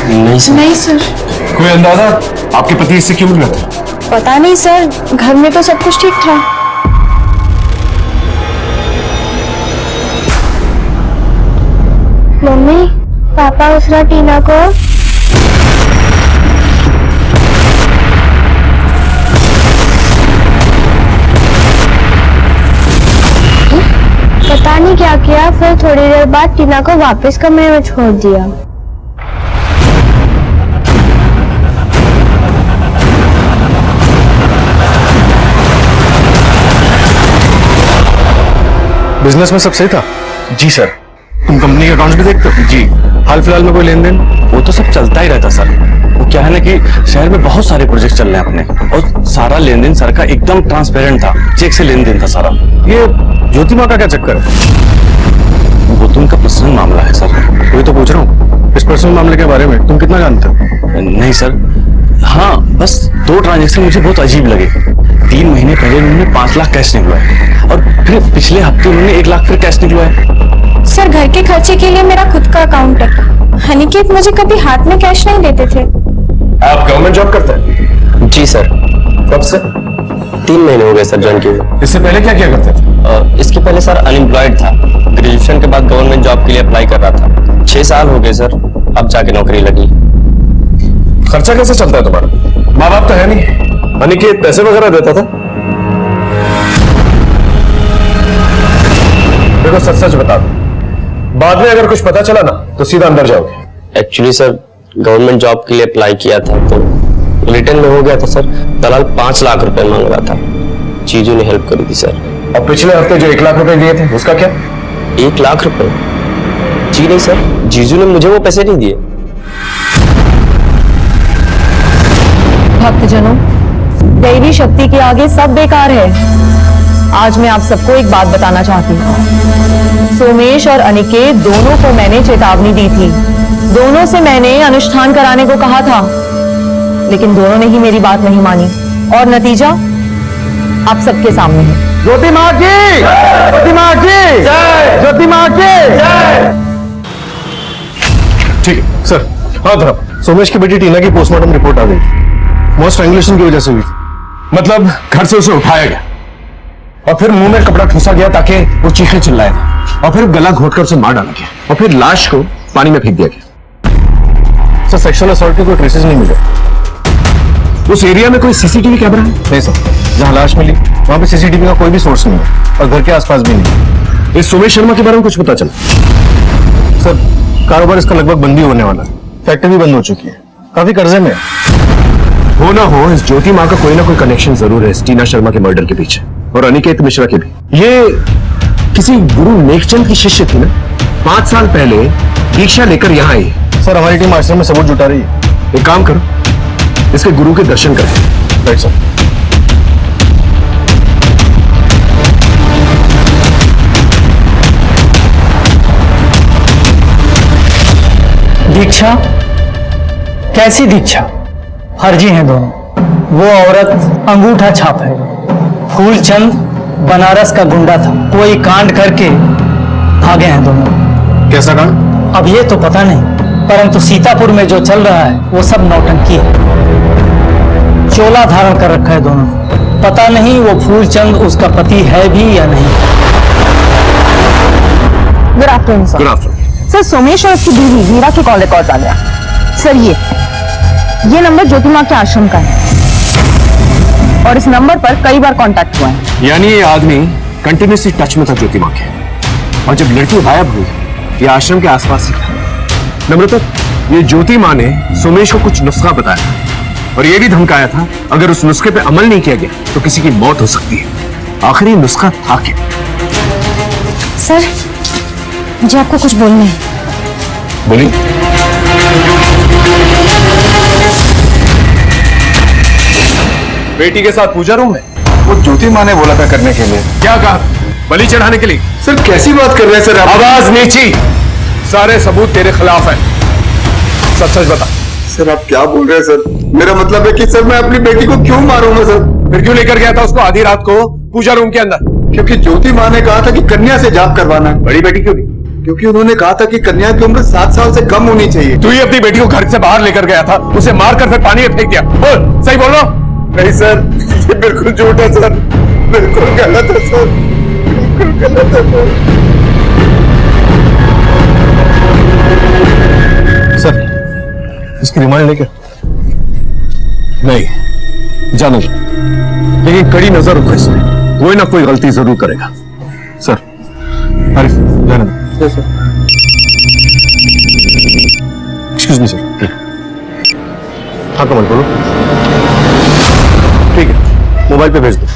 नहीं सर। कोई अंदाजा आपके पति इससे क्यों मिल रहे थे? पता नहीं सर, घर में तो सब कुछ ठीक था। मम्मी, पापा उस रात टीना को पता नहीं क्या किया, फिर थोड़ी देर बाद टीना को वापस कमरे में छोड़ दिया। बिजनेस में सब सही था? जी सर। तुम कंपनी के अकाउंट्स भी देखते हो? जी। हाल फिलहाल में कोई लेन देन? वो तो सब चलता ही रहता सर। वो क्या है ना कि शहर में बहुत सारे प्रोजेक्ट चल रहे हैं अपने, और सारा लेन देन सर का एकदम ट्रांसपेरेंट था, चेक से लेन देन था सारा। ये ज्योति माँ का क्या चक्कर है? वो तो उनका पर्सनल मामला है सर। वही तो पूछ रहा हूँ, इस पर्सनल मामले के बारे में तुम कितना जानते हो? नहीं सर, हाँ बस 2 ट्रांजेक्शन मुझे बहुत अजीब लगे। 3 महीने पहले उन्होंने 5 लाख कैश निकलवाए, और फिर पिछले हफ्ते उन्होंने 1 लाख फिर कैश निकलवाए। सर घर के खर्चे के लिए मेरा खुद का अकाउंट है। अनिकेत मुझे कभी हाथ में कैश नहीं देते थे। आप गवर्नमेंट जॉब करते हैं? जी सर। कब से? 3 महीने हो गए सर ज्वाइन किए। इससे पहले क्या किया करते थे? इसके पहले सर अनएम्प्लॉयड था। ग्रेजुएशन के बाद गवर्नमेंट जॉब के लिए अप्लाई कर रहा था। 6 साल हो गए सर, अब जाके नौकरी लगी। खर्चा कैसे चलता है तुम्हारा? माँ बाप तो है नहीं, अनिकेत पैसे वगैरह देता था? देखो सच सच बता दो, बाद में अगर कुछ पता चला ना तो सीधा अंदर जाओगे। एक्चुअली सर गवर्नमेंट जॉब के लिए अप्लाई किया था, तो रिटर्न में हो गया था सर। दलाल 5 लाख रुपए मांग रहा था, जीजू ने हेल्प करी थी सर। और पिछले हफ्ते जो 1 लाख रुपए दिए थे उसका क्या? 1 लाख रुपए? जी नहीं सर, जीजू ने मुझे वो पैसे नहीं दिए। भक्तजनों, दैवी शक्ति के आगे सब बेकार है। आज मैं आप सबको एक बात बताना चाहती हूँ। सोमेश और अनिकेत दोनों को मैंने चेतावनी दी थी, दोनों से मैंने अनुष्ठान कराने को कहा था, लेकिन दोनों ने ही मेरी बात नहीं मानी, और नतीजा आप सबके सामने है। ज्योति माँ की, ज्योति माँ की जय, ज्योति माँ की जय। ठीक है सर। हाँ धर्म, सोमेश की बेटी टीना की पोस्टमार्टम रिपोर्ट आ गई। मोस्ट स्ट्रैंगुलेशन की वजह से हुई, मतलब घर से उसे उठाया गया और फिर मुंह में कपड़ा ठूसा गया ताकि वो चीखे चिल्लाए, और फिर गला घोटकर उसे मार डाला गया, और फिर लाश को पानी में फेंक दिया गया। सर सेक्सुअल असॉल्ट के कोई ट्रेसेस नहीं मिले। उस एरिया में कोई सीसीटीवी कैमरा है? नहीं सर, जहां लाश मिली वहां पे सीसीटीवी का कोई भी सोर्स नहीं है, और घर के आसपास भी नहीं। इस सोमेश शर्मा के बारे में कुछ पता चला? सर कारोबार इसका लगभग बंद ही होने वाला है, फैक्ट्री भी बंद हो चुकी है, काफी कर्जे में हो ना हो इस ज्योति माँ का कोई ना कोई कनेक्शन जरूर है इस टीना शर्मा के मर्डर के पीछे, और अनिकेत मिश्रा के भी। ये किसी गुरु नेकचंद की शिष्य थी ना, 5 साल पहले दीक्षा लेकर यहाँ आई। सर हमारी टीम आश्रम में सबूत जुटा रही है। एक काम करो, इसके गुरु के दर्शन करें। Right sir. दीक्षा? कैसी दीक्षा? फर्जी हैं दोनों। वो औरत अंगूठा छाप है, फूलचंद बनारस का गुंडा था, कोई कांड करके भागे हैं दोनों। कैसा कांड? अब ये तो पता नहीं, परंतु सीतापुर में जो चल रहा है वो सब नौटंकी है। चोला धारण कर रखा है दोनों, पता नहीं वो फूलचंद उसका पति है भी या नहीं। Good afternoon sir. Good afternoon. Sir Somesh और उसकी बीवी मीरा के कॉल रिकॉर्ड आ गया सर। ये नंबर ज्योति माँ के आश्रम का है, और इस नंबर पर कई बार कांटेक्ट हुआ है। यानी ये आदमी कंटिन्यूसली टच में था ज्योति माँ के। और जब लड़की गायब हुई ये आश्रम के आसपास ही था। नम्रता, ये ज्योति माँ ने सोमेश को कुछ नुस्खा बताया और ये भी धमकाया था अगर उस नुस्खे पे अमल नहीं किया गया तो किसी की मौत हो सकती है। आखिर ये नुस्खा था क्या? सर, मुझे आपको कुछ बोलना है। बोलिए। बेटी के साथ पूजा रूम में? वो ज्योति माँ ने बोला था करने के लिए। क्या कहा? बलि चढ़ाने के लिए। सर कैसी बात कर रहे हैं सर आप? आवाज नीची। सारे सबूत तेरे खिलाफ है। सच सच बता। सर आप क्या बोल रहे हैं सर? मेरा मतलब है कि सर मैं अपनी बेटी को क्यों मारूंगा सर? फिर क्यों लेकर गया था उसको आधी रात को पूजा रूम के अंदर? क्योंकि ज्योति माँ ने कहा था कि कन्या से जाप करवाना है। बड़ी बेटी क्यों नहीं? क्योंकि उन्होंने कहा था कि कन्या की उम्र 7 साल से कम होनी चाहिए। तू ही अपनी बेटी को घर से बाहर लेकर गया था, उसे मारकर फिर पानी में फेंक दिया। बोल, सही बोल रहा हूं? नहीं सर, ये बिल्कुल झूठ है सर, बिल्कुल गलत है सर, बिल्कुल गलत है सर। इसकी रिमांड लेकर नहीं जाना, लेकिन कड़ी नजर रखो इसमें, कोई ना कोई गलती जरूर करेगा। सर आरिफ जाना दो। Sir excuse me sir. हाँ कमल बोलो। ठीक है, मोबाइल पे भेज दो।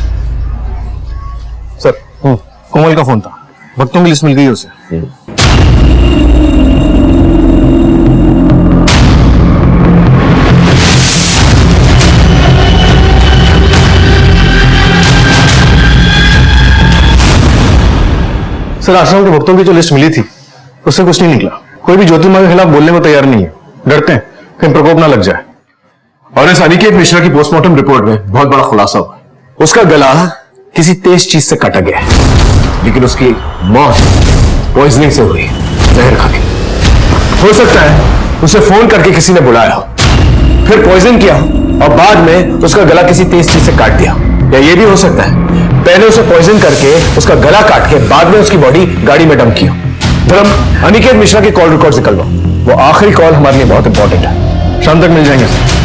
सर कोमल का फोन था, भक्तों की लिस्ट मिल गई है उसे। सर आश्रम के भक्तों की जो लिस्ट मिली थी उससे कुछ नहीं निकला। कोई भी ज्योति माँ के खिलाफ बोलने में तैयार नहीं है, डरते हैं कहीं प्रकोप ना लग जाए। और इस अनिकेत मिश्रा की पोस्टमार्टम रिपोर्ट में बहुत बड़ा खुलासा हुआ। उसका गला किसी तेज चीज से काटा गया है, लेकिन उसकी मौत पॉइजनिंग से हुई, जहर खा के। हो सकता है उसे फोन करके किसी ने बुलाया हो, फिर पॉइजन किया और बाद में उसका गला किसी तेज चीज से काट दिया। या ये भी हो सकता है पहले उसे पॉइजन करके उसका गला काट के बाद में उसकी बॉडी गाड़ी में डंप किया। धर्म, अनिकेत मिश्रा की कॉल रिकॉर्ड निकलवाओ, वो आखिरी कॉल हमारे लिए बहुत इंपॉर्टेंट है। शाम तक मिल जाएंगे सर।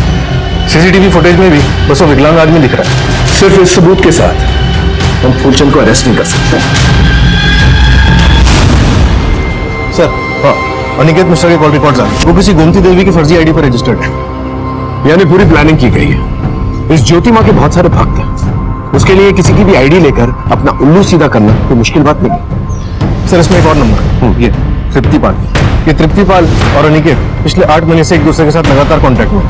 सीसीटीवी फुटेज में भी बस वो विकलांग आदमी दिख रहा है। सिर्फ इस सबूत के साथ हम फूलचंद को अरेस्ट नहीं कर सकते। सर हाँ, अनिकेत मिश्रा के कॉल रिकॉर्ड्स आ गए। वो किसी गोमती देवी की फर्जी आईडी पर रजिस्टर्ड है, यानी पूरी प्लानिंग की गई है। इस ज्योति माँ के बहुत सारे भक्त हैं, उसके लिए किसी की भी आईडी लेकर अपना उल्लू सीधा करना कोई मुश्किल बात नहीं है। सर इसमें एक और नंबर, ये तृप्तिपाल। ये तृप्तिपाल और अनिकेत पिछले 8 महीने से एक दूसरे के साथ लगातार कांटेक्ट में।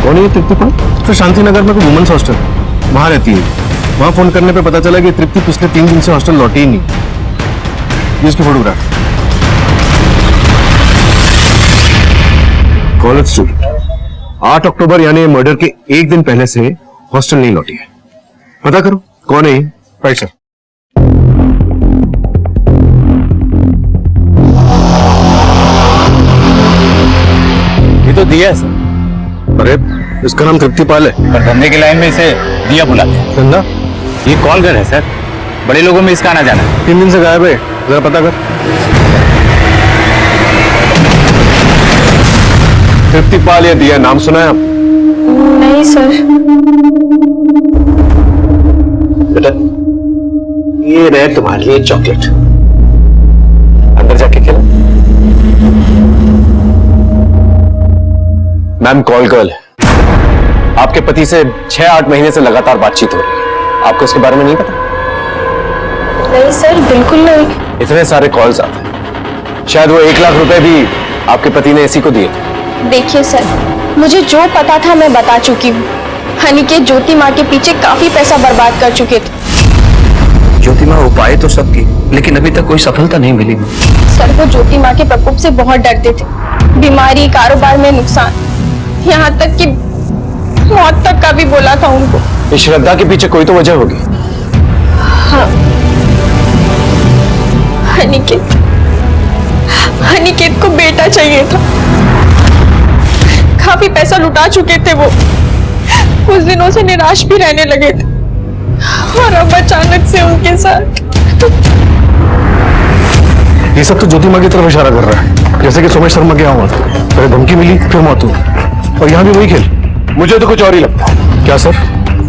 कौन है ये तृप्तिपाल? तो शांति नगर में कोई वुमेन्स हॉस्टल वहां रहती है। वहां फोन करने पे पता चला कि तृप्ति पिछले 3 दिन से हॉस्टल लौटी ही नहीं। ये इसकी फोटोग्राफ। कॉलेज स्टूडेंट, 8 अक्टूबर यानी मर्डर के एक दिन पहले से हॉस्टल नहीं लौटी है। पता करो कौन है ये। Right sir. ये तो दिया है सर। अरे इसका नाम तृप्तिपाल है, पर धंधे की लाइन में इसे दिया बुलाते हैं। धंधा? ये कॉल घर है सर, बड़े लोगों में इसका आना जाना है। 3 दिन से गायब है, जरा पता कर। तृप्तिपाल या दिया नाम सुना है आप? नहीं सर। बेटा ये रहे तुम्हारे लिए चॉकलेट, अंदर जाके खिला। मैम कॉल गर्ल है, आपके पति से 6-8 महीने से लगातार बातचीत हो रही है। आपको इसके बारे में नहीं पता? नहीं सर, बिल्कुल नहीं। इतने सारे कॉल्स आते हैं, शायद वो 1 लाख रुपए भी आपके पति ने इसी को दिए थे। देखिए सर, मुझे जो पता था मैं बता चुकी हूँ। अनिकेत ज्योति माँ के पीछे काफी पैसा बर्बाद कर चुके थे। ज्योति माँ उपाय तो सब की, लेकिन अभी तक कोई सफलता नहीं मिली। सर वो ज्योति माँ के प्रकोप से बहुत डरते थे। बीमारी, कारोबार में नुकसान, यहाँ तक कि मौत तक का भी बोला था उनको। इस श्रद्धा के पीछे कोई तो वजह होगी। हाँ, अनिकेत को बेटा चाहिए था। काफी पैसा लुटा चुके थे वो, कुछ दिनों से निराश भी रहने लगे थे और अब अचानक से उनके साथ। ये सब तो ज्योति माँ की तरफ इशारा कर रहा है, जैसे कि सोमेश शर्मा क्या हुआ था, पहले धमकी मिली फिर मौत हुई, और यहाँ भी वही खेल। मुझे तो कुछ और ही लगता है। क्या सर?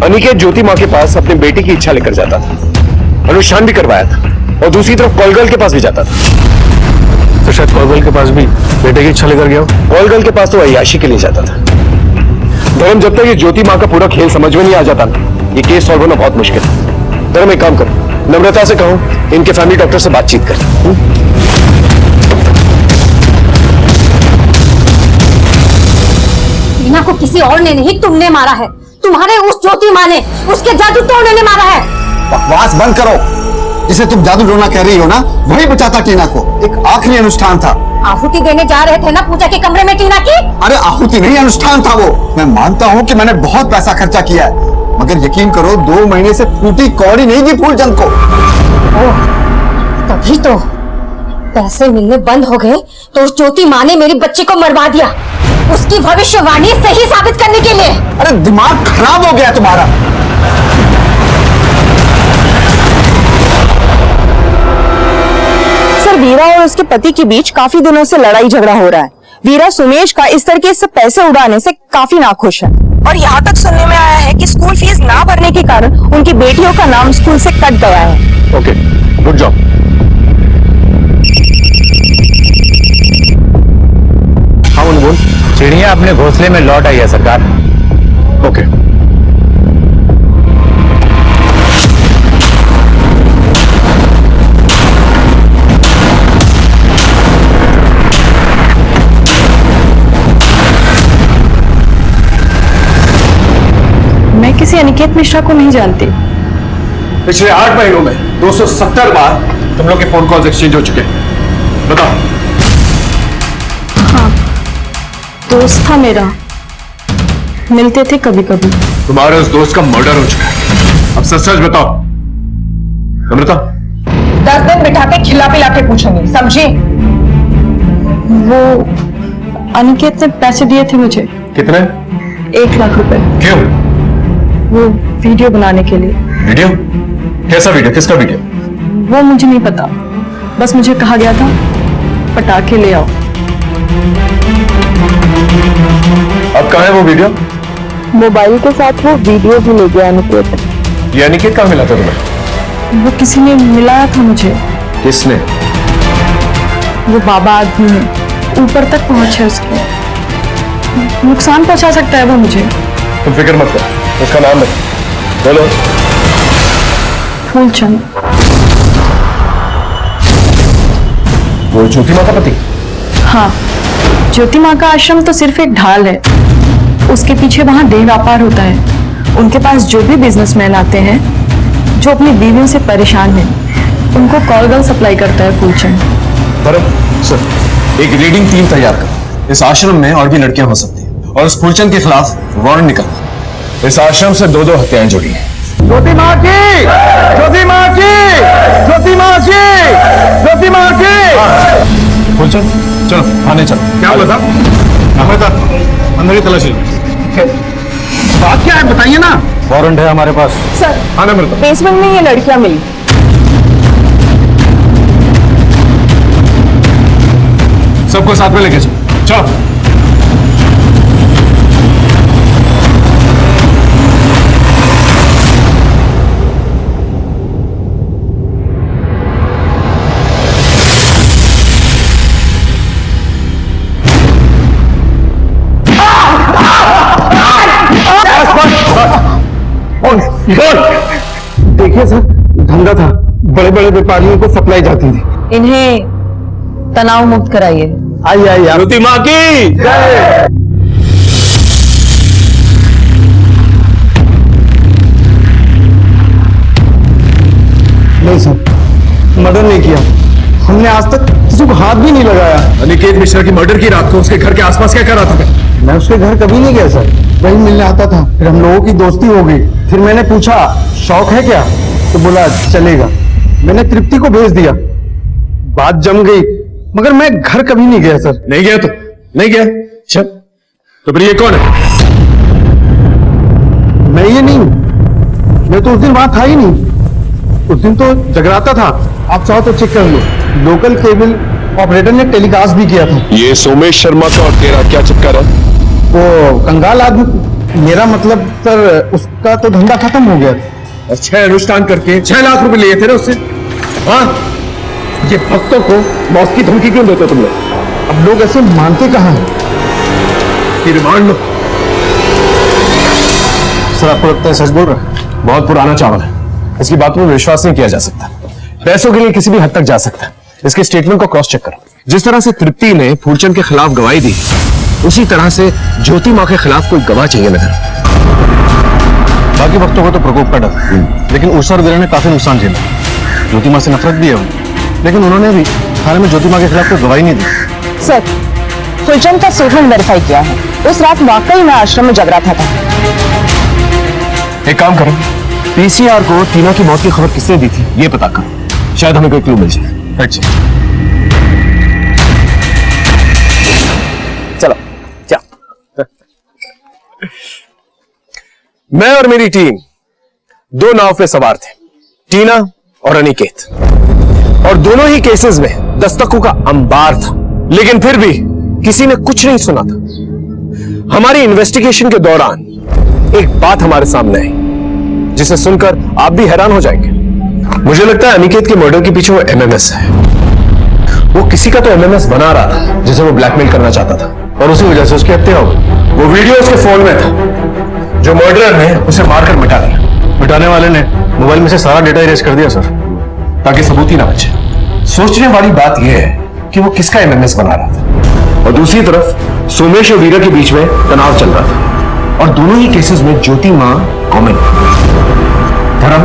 अनिकेत ज्योति माँ के पास अपनी बेटी की इच्छा लेकर जाता था, अनुष्ठान भी करवाया था, और दूसरी तरफ कॉलगर्ल के पास भी जाता था। तो शायद कॉलगर्ल के पास भी बेटे की इच्छा लेकर गया हो। कॉलगर्ल के पास तो अय्याशी के लिए जाता था। धर्म, जब तक ये ज्योति माँ का पूरा खेल समझ में नहीं आ जाता ना, ये केस सॉल्व होना बहुत मुश्किल है। धर्म, एक काम करो, नम्रता से कहो इनके फैमिली डॉक्टर से बातचीत कर। टीना को किसी और ने नहीं, तुमने मारा है। तुम्हारे उस ज्योति माँ ने, उसके जादू टोने ने मारा है। बकवास बंद करो। जिसे तुम जादू टोना कह रही हो ना, वही बचाता टीना को। एक आखिरी अनुष्ठान था। आहुति देने जा रहे थे ना पूजा के कमरे में टीना की। अरे आहुति नहीं, अनुष्ठान था वो। मैं मानता हूँ कि मैंने बहुत पैसा खर्चा किया है, मगर यकीन करो 2 महीने से फूटी कौड़ी नहीं दी फूलचंद को। तभी तो पैसे मिलने बंद हो गए तो उस ज्योति माँ ने मेरी बच्ची को मरवा दिया, उसकी भविष्यवाणी सही साबित करने के लिए। अरे दिमाग खराब हो गया तुम्हारा। सर, वीरा और उसके पति के बीच काफी दिनों से लड़ाई झगड़ा हो रहा है। वीरा सुमेश का इस तरीके से पैसे उड़ाने से काफी नाखुश है और यहाँ तक सुनने में आया है कि स्कूल फीस ना भरने के कारण उनकी बेटियों का नाम स्कूल से कट गया है। Okay, good job. हाँ बोल। चिड़िया अपने घोंसले में लौट आई है सरकार। ओके। मैं किसी अनिकेत मिश्रा को नहीं जानती। पिछले 8 महीनों में 270 बार तुम लोग के फोन कॉल्स एक्सचेंज हो चुके हैं। बताओ। हाँ, दोस्त था मेरा, मिलते थे कभी कभी। तुम्हारे उस दोस्त का मर्डर हो चुका है। अब सच सच बताओ। नम्रता, 10 दिन बिठा के खिला पिला के पूछूंगी, समझी? वो अनिकेत ने पैसे दिए थे मुझे। कितने? 1 लाख रुपए। क्यों? वो वीडियो बनाने के लिए। वीडियो? कैसा वीडियो? किसका वीडियो? वो मुझे नहीं पता, बस मुझे कहा गया था पटाखे ले आओ। अब कहाँ है वो वीडियो? मोबाइल के साथ वो वीडियो भी ले गया अनिकेत। ये अनिकेत कहाँ मिला था तुम्हें? वो किसी ने मिलाया था मुझे। किसने? वो बाबा आदमी है, ऊपर तक पहुंच है उसके, नुकसान पहुंचा सकता है वो मुझे। तुम फिक्र मत करो, उसका नाम है, बोलो। फूलचंद। वो ज्योति माँ का पति? हाँ, ज्योति माँ का आश्रम तो सिर्फ एक ढाल है, उसके पीछे वहां देह व्यापार होता है। उनके पास जो भी बिजनेसमैन आते हैं जो अपनी बीवियों से परेशान हैं, उनको कॉल गर्ल सप्लाई करता है फूलचंद। बराबर सर, एक रीडिंग टीम तैयार कर। इस आश्रम में और भी लड़कियां हो सकती हैं और उस फूलचंद के खिलाफ वारंट निकल। इस आश्रम से 2-2 हत्याएं जुड़ी हैं। ज्योति माँ की, ज्योति माँ की, ज्योति माँ की, ज्योति माँ की। फूलचंद, चलो थाने चलो। क्या हुआ साहब? अंदर ही तलाशी। बात क्या है बताइए ना। वारंट है हमारे पास। सर, हाँ नम्रता, बेसमेंट में ये लड़कियां मिली। सबको साथ में लेके चलो। चलो। देखिए सर, धंधा था, बड़े बड़े व्यापारियों को सप्लाई जाती थी। इन्हें तनाव मुक्त कराइए। आइए आइए। ज्योति माँ की जय। नहीं सर, मर्डर नहीं किया हमने, आज तक किसी को हाथ भी नहीं लगाया। अनिकेत मिश्रा की मर्डर की रात को उसके घर के आसपास क्या कर रहा था? मैं उसके घर कभी नहीं गया सर, वही मिलने आता था, फिर हम लोगों की दोस्ती हो गई। फिर मैंने पूछा शौक है क्या, तो बोला चलेगा। मैंने तृप्ति को भेज दिया, बात जम गई, मगर मैं घर कभी नहीं गया सर। नहीं गया तो नहीं गया। अच्छा, तो फिर ये कौन है? मैं ये नहीं, मैं तो उस दिन वहां था ही नहीं। उस दिन तो जगराता था, आप चाहो तो चेक कर लो, लोकल केबल ऑपरेटर ने टेलीकास्ट भी किया था। ये सोमेश शर्मा का और तेरा क्या चक्कर है? वो कंगाल आदमी, मेरा मतलब सर उसका तो धंधा खत्म हो गया। 6 अनुष्ठान करके 6 लाख रुपए लिए थे ना उससे। हाँ, ये भक्तों को मौत की धमकी क्यों देते हो तुम लोग? अब लोग ऐसे मानते कहां हैं? कि रिमांड लो। सर, आपको लगता है सच बोल रहा है? बहुत पुराना चावल है, इसकी बात में विश्वास नहीं किया जा सकता। पैसों के लिए किसी भी हद तक जा सकता है। इसके स्टेटमेंट को क्रॉस चेक करो। जिस तरह से तृप्ति ने फूलचंद के खिलाफ गवाही दी, उसी तरह से ज्योति मां के खिलाफ कोई गवाह चाहिए नगर। बाकी भक्तों को तो प्रकोप का डर, लेकिन उषा और वीरा ने काफी नुकसान झेला। ज्योति मां से नफरत भी है, लेकिन उन्होंने भी थाने में ज्योति मां के खिलाफ कोई गवाही नहीं दी। सर, फुलचंद का स्टेटमेंट वेरीफाई किया है। उस रात वाकई में आश्रम में जग रहा था। एक काम करो, पीसीआर को टीना की मौत की खबर किसने दी थी ये पता करो, शायद हमें कोई क्लू मिल जाए। अच्छा, चलो क्या? मैं और मेरी टीम 2 नाव पे सवार थे, टीना और अनिकेत, और दोनों ही केसेस में दस्तकों का अंबार था, लेकिन फिर भी किसी ने कुछ नहीं सुना था। हमारी इन्वेस्टिगेशन के दौरान एक बात हमारे सामने आई जिसे सुनकर आप भी हैरान हो जाएंगे। मुझे लगता है अनिकेत के मर्डर के पीछे वो एमएमएस है। वो किसी का तो एमएमएस बना रहा था जिसे वो ब्लैकमेल करना चाहता था, और उसी वजह से उसकी हत्या हो गई। वो वीडियो उसके फोन में था जो मर्डरर ने उसे मारकर मिटा दिया। मिटाने वाले ने मोबाइल में से सारा डेटा इरेज कर दिया सर, ताकि सबूत ही ना बचे। सोचने वाली बात यह है कि वो किसका एमएमएस बना रहा था, और दूसरी तरफ सोमेश और वीरा के बीच में तनाव चल रहा था, और दोनों ही केसेस में ज्योति मां कॉमन। धर्म,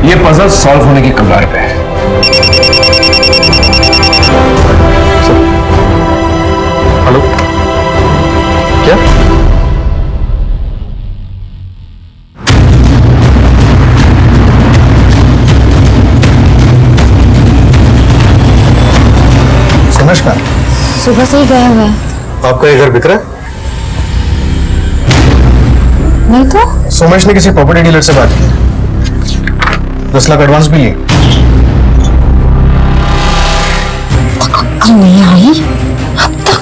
ये पजल सॉल्व होने की कगार पे है। हेलो, क्या? नमस्कार। सुबह से ही गए हुए हैं। आपका ये घर बिक रहा है? नहीं तो सोमेश ने किसी प्रॉपर्टी डीलर से बात की, 10 लाख एडवांस भी लिए। अक्ल नहीं आई अब तक।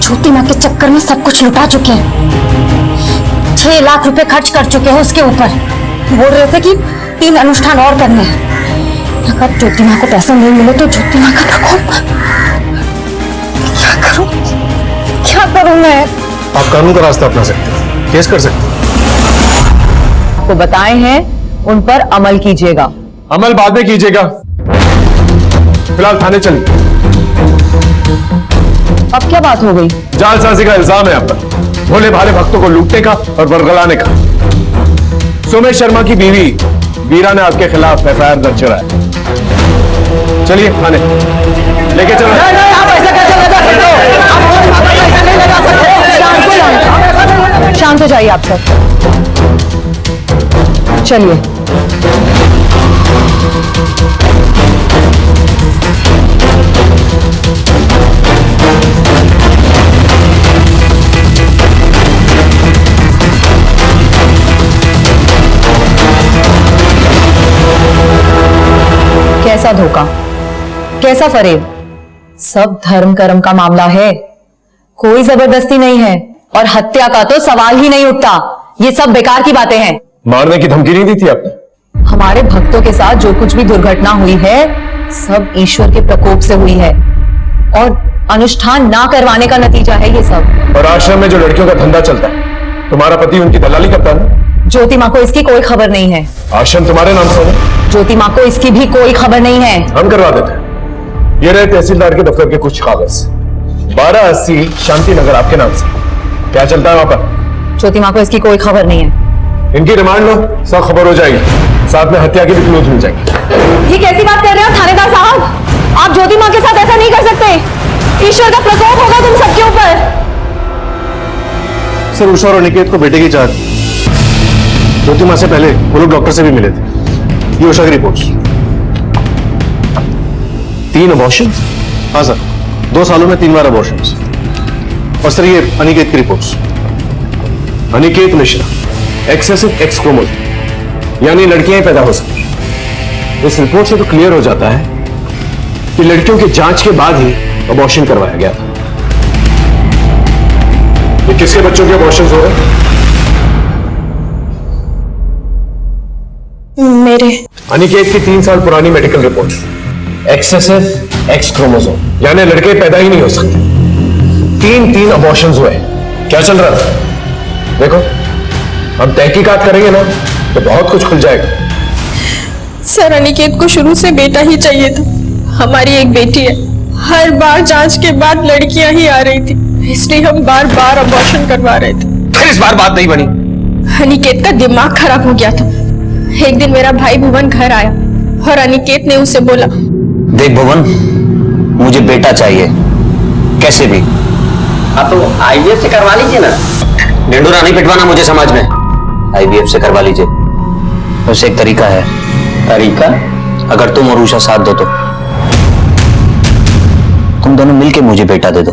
छोटी माँ के चक्कर में सब कुछ लुटा चुके हैं। 6 लाख रुपए खर्च कर चुके हैं उसके ऊपर। बोल रहे थे कि 3 अनुष्ठान और करने हैं। अगर ज्योति माँ को पैसे नहीं मिले तो ज्योति माँ का प्रकोप। क्या करूं मैं? आप कानून का रास्ता अपना सकते हैं, केस कर सकते हैं। तो बताए हैं, उन पर अमल कीजिएगा। अमल बाद में कीजिएगा, फिलहाल थाने चलिए। अब क्या बात हो गई? जालसाजी का इल्जाम है आप पर, भोले भाले भक्तों को लूटने का और बरगलाने का। सोमेश शर्मा की बीवी वीरा ने आपके खिलाफ एफआईआर दर्ज कराया। चलिए थाने लेके चलो। आप ऐसा कैसे लगा सकते हो? आप ऐसा नहीं लगा सकते। शांत हो जाइए आप सब, चलिए। कैसा धोखा, कैसा फरेब? सब धर्म कर्म का मामला है, कोई जबरदस्ती नहीं है, और हत्या का तो सवाल ही नहीं उठता। ये सब बेकार की बातें हैं। मारने की धमकी नहीं दी थी आपने? हमारे भक्तों के साथ जो कुछ भी दुर्घटना हुई है सब ईश्वर के प्रकोप से हुई है, और अनुष्ठान ना करवाने का नतीजा है ये सब। और आश्रम में जो लड़कियों का धंधा चलता है, तुम्हारा पति उनकी दलाली करता है? ज्योति माँ को इसकी कोई खबर नहीं है। आश्रम तुम्हारे नाम से है? ज्योति माँ को इसकी भी कोई खबर नहीं है। हम करवा देते हैं। ये रहे तहसीलदार के दफ्तर के कुछ कागज, 1280 शांति नगर आपके नाम से। क्या चलता है वहां पर? ज्योति माँ को इसकी कोई खबर नहीं है। इनकी रिमांड लो, सब खबर हो जाएगी, साथ में हत्या की भी क्लूज मिल जाएगी। ये कैसी बात कर रहे हो थानेदार साहब? आप ज्योति माँ के साथ ऐसा नहीं कर सकते। ईश्वर का प्रकोप होगा तुम सबके ऊपर। सर, उषा और अनिकेत को बेटे की चाहत, ज्योति मां से पहले वो लोग डॉक्टर से भी मिले थे। ये उषा की रिपोर्ट्स। 3 अबॉर्शन? हाँ सर, 2 सालों में 3 बार अबॉर्शन। और सर, ये अनिकेत की reports. Aniket Mishra, excessive x chromosome, यानी लड़कियां ही पैदा हो सकती। इस रिपोर्ट से तो क्लियर हो जाता है कि लड़कियों की जांच के बाद ही अबॉर्शन करवाया गया था। ये किसके बच्चों के अबॉर्शन हो रहे? मेरे। अनिकेत की 3 साल पुरानी medical report, excessive x chromosome, यानी लड़के पैदा ही नहीं हो सकते। 3 अबॉर्शंस हुए। क्या चल रहा था? देखो, हम तहकीकात करेंगे ना तो बहुत कुछ खुल जाएगा। सर, अनिकेत को शुरू से बेटा ही चाहिए था। हमारी एक बेटी है, हर बार जांच के बाद लड़कियां ही आ रही थी, इसलिए हम बार बार अबॉर्शन करवा रहे थे। फिर इस बार बात नहीं बनी। अनिकेत का दिमाग खराब हो गया था। एक दिन मेरा भाई भुवन घर आया और अनिकेत ने उसे बोला, देख भुवन, मुझे बेटा चाहिए कैसे भी। हाँ तो आईवीएफ से करवा लीजिए ना। ढिंडोरा नहीं पिटवाना मुझे समाज में, आईवीएफ से करवा लीजिए। वैसे एक तरीका है। तरीका? अगर तुम और उषा साथ दो तो तुम दोनों मिलके मुझे बेटा दे दो।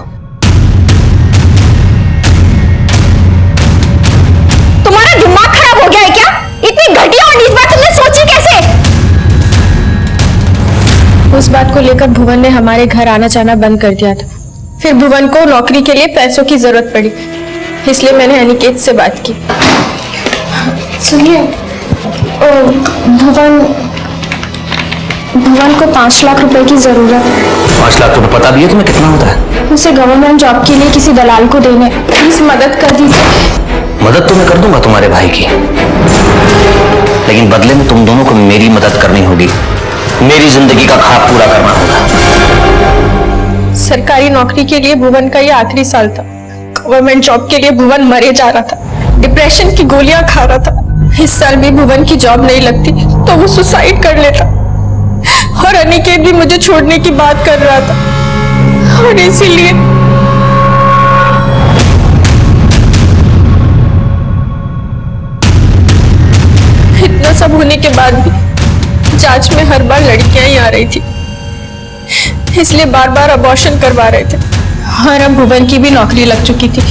तुम्हारा दिमाग खराब हो गया है क्या? इतनी घटिया और नीच बात तुमने सोची कैसे? उस बात को लेकर भुवन ने हमारे घर आना जाना बंद कर दिया था। फिर भुवन को नौकरी के लिए पैसों की जरूरत पड़ी, इसलिए मैंने अनिकेत से बात की। सुनिए, भुवन को 5 लाख रुपए की जरूरत है। 5 लाख रुपए पता भी है तुम्हें कितना होता है? उसे गवर्नमेंट जॉब के लिए किसी दलाल को देने, प्लीज मदद कर दीजिए। मदद तो मैं कर दूंगा तुम्हारे भाई की, लेकिन बदले में तुम दोनों को मेरी मदद करनी होगी। मेरी जिंदगी का ख्वाब पूरा करना होगा। सरकारी नौकरी के लिए भुवन का ये आखिरी साल था। गवर्नमेंट जॉब के लिए भुवन मरे जा रहा था, डिप्रेशन की गोलियां खा रहा था। इस साल भी भुवन की जॉब नहीं लगती तो वो सुसाइड कर लेता, और अनिकेत भी मुझे छोड़ने की बात कर रहा था। और इसीलिए इतना सब होने के बाद भी जांच में हर बार लड़कियां ही आ रही थी, इसलिए बार बार अबॉर्शन करवा रहे थे। और अब भुवन की भी नौकरी लग चुकी थी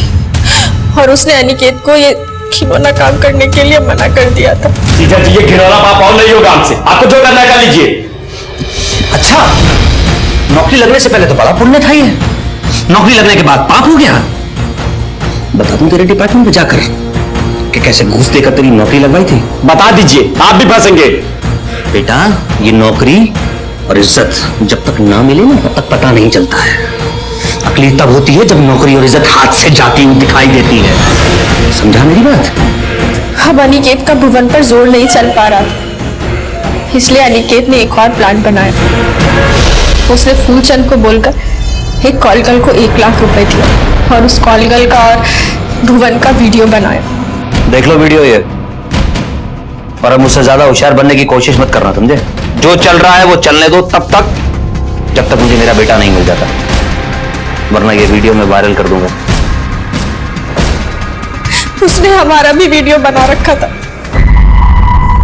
और उसने अनिकेत को ये घिनौना काम करने के लिए मना कर दिया था। जीजा जी, ये घिनौना पाप और नहीं होगा हमसे। आपको जो करना है कर लीजिए। अच्छा, नौकरी लगने से पहले तो बड़ा पुण्य था ये, नौकरी लगने के बाद पाप हो गया। बता दूं तेरे डिपार्टमेंट में जाकर कि कैसे घूस देकर तेरी नौकरी लगवाई थी? बता दीजिए, आप भी फंसेंगे। बेटा, ये नौकरी और इज्जत जब तक ना मिले ना तब तक पता नहीं चलता है। अकली तब होती है जब नौकरी और इज्जत हाथ से जाती हुई दिखाई देती है। समझा मेरी बात? अब अनिकेत का भुवन पर जोर नहीं चल पा रहा था, इसलिए अनिकेत ने एक और प्लान बनाया। उसने फूलचंद को बोलकर एक कॉल गर्ल को 1 लाख रुपए दिया और उस कॉल गर्ल का और भुवन का वीडियो बनाया। देख लो वीडियो ये, और अब मुझसे ज्यादा होशियार बनने की कोशिश मत करना, समझे? जो चल रहा है वो चलने दो तब तक, जब तक मुझे मेरा बेटा नहीं मिल जाता, वरना ये वीडियो मैं वायरल कर दूंगा। उसने हमारा भी वीडियो बना रखा था।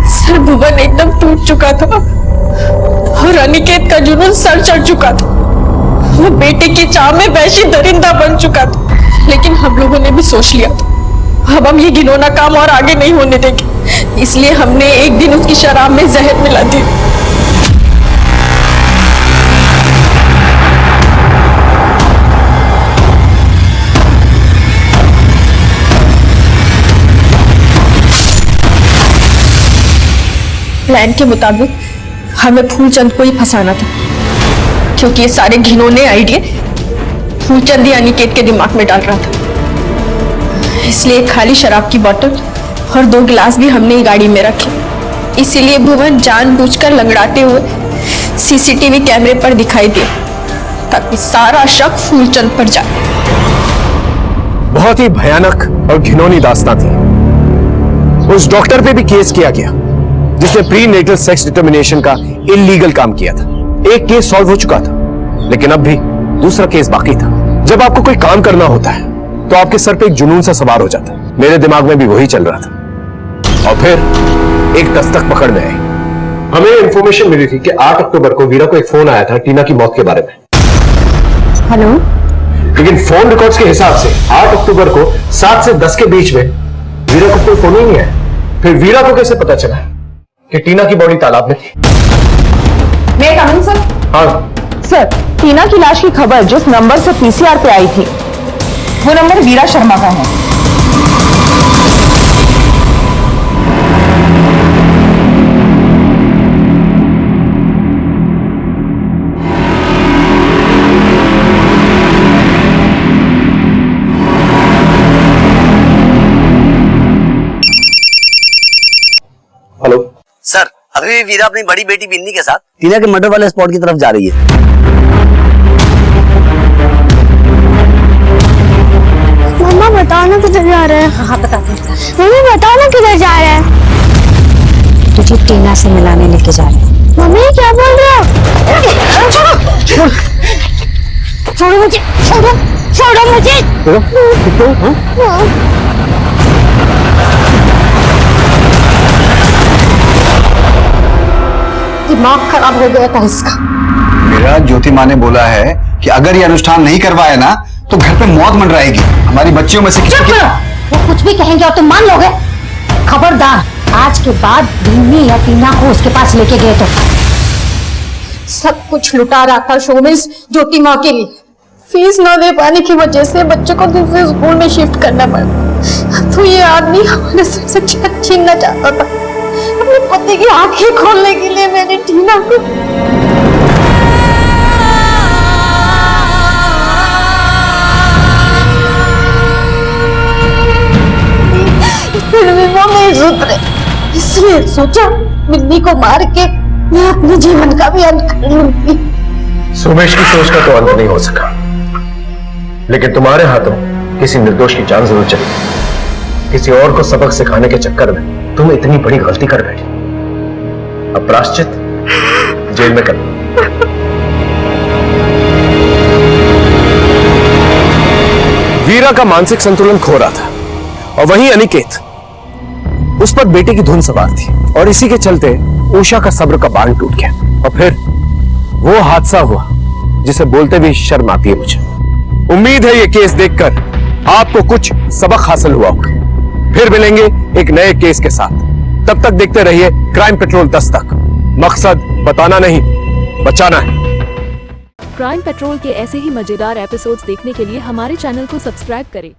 सर, भुवन एकदम टूट चुका था और अनिकेत का जुनून सर चढ़ चुका था। वो बेटे की चाह में वैसी दरिंदा बन चुका था, लेकिन हम लोगों ने भी सोच लिया था अब हम ये घिनौना काम और आगे नहीं होने देंगे, इसलिए हमने एक दिन उसकी शराब में जहर मिला दी। प्लान के मुताबिक हमें फूलचंद को ही फंसाना था, क्योंकि ये सारे घिनौने आइडिया फूलचंद ही अनिकेत के दिमाग में डाल रहा था। इसलिए एक खाली शराब की बोतल और 2 गिलास भी हमने ही गाड़ी में रखे। इसीलिए भुवन जानबूझकर लंगड़ाते हुए सीसीटीवी कैमरे पर दिखाई दिए, ताकि सारा शक फूलचंद पर जाए। बहुत ही भयानक और घिनौनी दास्तां थी। उस डॉक्टर पे भी केस किया गया जिसने प्री नेटल सेक्स डिटर्मिनेशन का इलीगल काम किया था। एक केस सॉल्व हो चुका था, लेकिन अब भी दूसरा केस बाकी था। जब आपको कोई काम करना होता है तो आपके सर पे एक जुनून सा सवार हो जाता है। मेरे दिमाग में भी वही चल रहा था, और फिर एक दस्तक पकड़ में आई। हमें इंफॉर्मेशन मिली थी कि 8 अक्टूबर को वीरा को एक फोन आया था टीना की मौत के बारे में। हेलो, लेकिन फोन रिकॉर्ड्स के हिसाब से 8 अक्टूबर को 7 से 10 के बीच में वीरा को कोई फोन ही नहीं आया। फिर वीरा को कैसे पता चला कि टीना की बॉडी तालाब में थी? मैं कमिंग सर? हाँ सर, टीना की लाश की खबर जिस नंबर से पीसीआर पे आई थी वो नंबर वीरा शर्मा का है। अभी भी वीरा अपनी बड़ी बेटी बिन्नी के साथ टीना के मर्डर वाले स्पॉट की तरफ जा रही है। मम्मा बताओ ना किधर जा रहे हैं। हाँ बताते हैं। मम्मी बताओ ना किधर जा रहे हैं। तुझे टीना से मिलाने लेके जा रहे हैं। मम्मी क्या बोल रहे हो? छोड़ो मुझे, छोड़ो मुझे। दिमाग खराब हो गया था इसका। मेरा ज्योति माँ ने बोला है कि अगर ये अनुष्ठान नहीं करवाया ना तो घर पे मौत मंडराएगी। हमारी बच्चियों में से किसी की... वो कुछ भी कहेंगे और तुम मान लोगे? खबरदार, आज के बाद बिन्नी या टीना को उसके पास लेके गए तो सब कुछ लुटा रहा था शोमिस ज्योति माँ के लिए। फीस न दे पाने की वजह से बच्चों को दूसरे स्कूल में शिफ्ट करना पड़ा। तो ये आदमी हमारे सर से छीनना चाहता था। अपने पति की आंखें खोलने के लिए मैंने टीना को फिर भी वो नहीं सुधरे, इसलिए सोचा बिन्नी को मार के मैं अपने जीवन का भी अंत कर लूंगी। सुमेश की सोच का तो अंत नहीं हो सका, लेकिन तुम्हारे हाथों किसी निर्दोष की जान जरूर चली। किसी और को सबक सिखाने के चक्कर में तुम इतनी बड़ी गलती कर बैठी। अब प्रायश्चित जेल में कर। वीरा का मानसिक संतुलन खो रहा था और वहीं अनिकेत, उस पर बेटे की धुन सवार थी और इसी के चलते उषा का सब्र का बांध टूट गया और फिर वो हादसा हुआ जिसे बोलते भी शर्म आती है मुझे। उम्मीद है ये केस देखकर आपको कुछ सबक हासिल हुआ होगा। फिर मिलेंगे एक नए केस के साथ। तब तक देखते रहिए क्राइम पेट्रोल दस्तक। मकसद बताना नहीं, बचाना है। क्राइम पेट्रोल के ऐसे ही मजेदार एपिसोड्स देखने के लिए हमारे चैनल को सब्सक्राइब करें